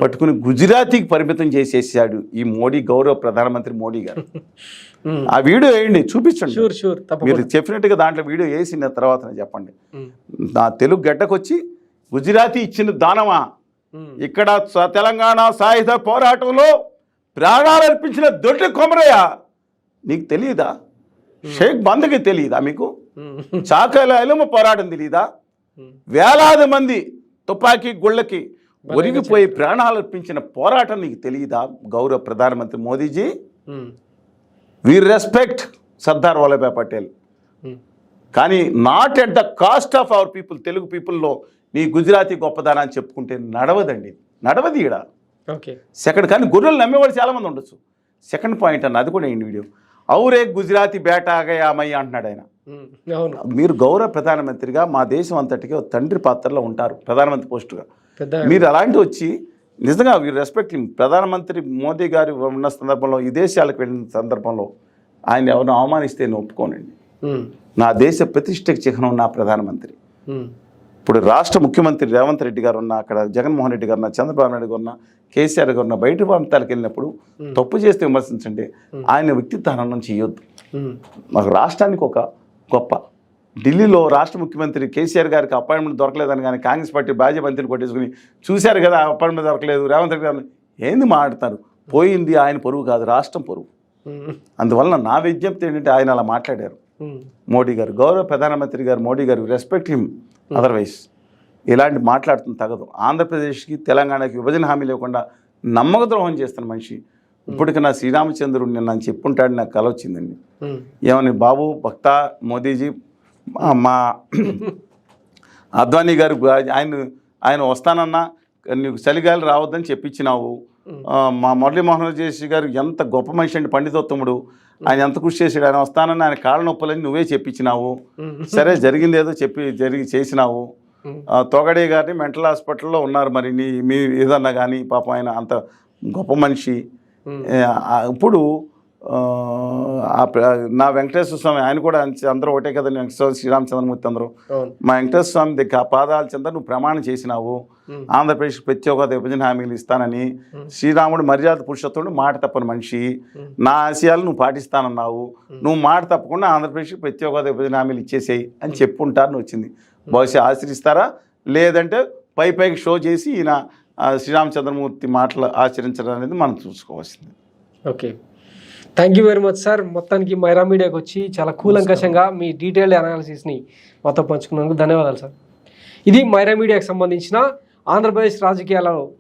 పట్టుకుని గుజరాతీకి పరిమితం చేసేసాడు ఈ మోడీ, గౌరవ ప్రధానమంత్రి మోడీ గారు. ఆ వీడియో వేయండి, చూపించండి. మీరు చెప్పినట్టుగా దాంట్లో వీడియో వేసిన తర్వాత చెప్పండి, నా తెలుగు గడ్డకొచ్చి గుజరాతీ ఇచ్చిన దానమా, ఇక్కడ తెలంగాణ సాయుధ పోరాటంలో ప్రాణాలు అర్పించిన దొడ్డి కొమరయ్య నీకు తెలియదా? షేక్ బంద్కి తెలియదా? మీకు చాకల ఎలుమ పోరాటం తెలియదా? వేలాది మంది తుపాకీ గుళ్ళకి ఒరిగిపోయి ప్రాణాలు అర్పించిన పోరాటం నీకు తెలియదా? గౌరవ ప్రధానమంత్రి మోదీజీ, వి రెస్పెక్ట్ సర్దార్ వల్లభాయ్ పటేల్, కానీ not at the cost of our people. Telugu పీపుల్లో నీ గుజరాతీ గొప్పదానా అని చెప్పుకుంటే నడవదండి, నడవది ఈడ. సెకండ్, కానీ గొర్రెలు నమ్మేవాళ్ళు చాలామంది ఉండొచ్చు. సెకండ్ పాయింట్ అన్న, అది కూడా ఏంటి వీడియో, ఔరే గుజరాతీ బేటాగయామయ్య అంటున్నాడు ఆయన. మీరు గౌరవ ప్రధానమంత్రిగా మా దేశం అంతటికి తండ్రి పాత్రలో ఉంటారు, ప్రధానమంత్రి పోస్టుగా. మీరు అలాంటి వచ్చి నిజంగా వీరు రెస్పెక్ట్. ప్రధానమంత్రి మోదీ గారు ఉన్న సందర్భంలో, ఈ దేశాలకు వెళ్ళిన సందర్భంలో ఆయన ఎవరిని అవమానిస్తే నేను ఒప్పుకోనండి. నా దేశ ప్రతిష్టకు చిహ్నం నా ప్రధానమంత్రి. ఇప్పుడు రాష్ట్ర ముఖ్యమంత్రి రేవంత్ రెడ్డి గారు ఉన్న, అక్కడ జగన్మోహన్ రెడ్డి గారు ఉన్న, చంద్రబాబు నాయుడు గారు ఉన్న, కేసీఆర్ గారు ఉన్న, బయట ప్రాంతాలకు వెళ్ళినప్పుడు తప్పు చేస్తే విమర్శించండి, ఆయన వ్యక్తిత్వం చేయొద్దు. మాకు రాష్ట్రానికి ఒక గొప్ప, ఢిల్లీలో రాష్ట్ర ముఖ్యమంత్రి కేసీఆర్ గారికి అపాయింట్మెంట్ దొరకలేదని కానీ కాంగ్రెస్ పార్టీ బాజీ బంతిని కొట్టేసుకుని చూశారు కదా, అపాయింట్మెంట్ దొరకలేదు, రేవంత్ రెడ్డి గారు ఏంది మాట్లాడతారు? పోయింది ఆయన పొరుగు కాదు, రాష్ట్రం పొరుగు. అందువలన నా విజ్ఞప్తి ఏంటంటే, ఆయన అలా మాట్లాడారు మోడీ గారు, గౌరవ ప్రధానమంత్రి గారు మోడీ గారు, రెస్పెక్ట్ హిమ్. అదర్వైజ్ ఇలాంటి మాట్లాడుతుంది తగదు. ఆంధ్రప్రదేశ్కి తెలంగాణకి విభజన హామీ లేకుండా నమ్మక ద్రోహం చేస్తున్న మనిషి. ఇప్పటికన్నా శ్రీరామచంద్రుడు నేను చెప్పుంటాడు, నాకు కల వచ్చిందండి. ఏమని, బాబు భక్త మోదీజీ, మా అద్వానీ గారు ఆయన వస్తానన్నా నీకు చలిగాలి రావద్దని చెప్పించినావు. మా మురళీమోహన్ జేషి గారు ఎంత గొప్ప మనిషి అండి, పండితోత్తముడు, ఆయన ఎంత కృషి చేసాడు, ఆయన వస్తానని ఆయన కాళ్ళ నొప్పులని నువ్వే చెప్పించినావు. సరే, జరిగింది ఏదో చేసినావు. తొగడే గారిని మెంటల్ హాస్పిటల్లో ఉన్నారు, మరి మీ ఏదన్నా కానీ పాపం ఆయన అంత గొప్ప మనిషి. ఇప్పుడు నా వెంకటేశ్వర స్వామి, ఆయన కూడా అందరూ ఒకటే కదండి, వెంకటేశ్వర శ్రీరామచంద్రమూర్తి అందరూ. మా వెంకటేశ్వర స్వామి దగ్గర ఆ పాదాల చెంద నువ్వు ప్రమాణం చేసినావు, ఆంధ్రప్రదేశ్ ప్రత్యేక విభజన హామీలు ఇస్తానని. శ్రీరాముడు మర్యాద పురుషోత్తముడు, మాట తప్పని మనిషి. నా ఆశయాలు నువ్వు పాటిస్తానన్నావు, నువ్వు మాట తప్పకుండా ఆంధ్రప్రదేశ్ ప్రత్యేక విభజన హామీలు ఇచ్చేసేయి అని చెప్పుంటారని వచ్చింది. బహుశా ఆచరిస్తారా, లేదంటే పైకి షో చేసి ఈయన శ్రీరామచంద్రమూర్తి మాటలు ఆచరించడం అనేది మనం చూసుకోవాల్సింది. Okay, thank you very much sir. మొత్తానికి మైరా మీడియాకి వచ్చి చాలా కూలంకషంగా మీ డీటెయిల్డ్ అనాలిసిస్ని మాతో పంచుకున్నందుకు ధన్యవాదాలు సార్. ఇది మైరా మీడియాకి సంబంధించిన ఆంధ్రప్రదేశ్ రాజకీయాలలో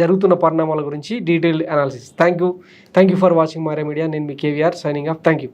జరుగుతున్న పరిణామాల గురించి detailed analysis. Thank you for watching మారే మీడియా. నేను మీ KVR signing off. Thank you.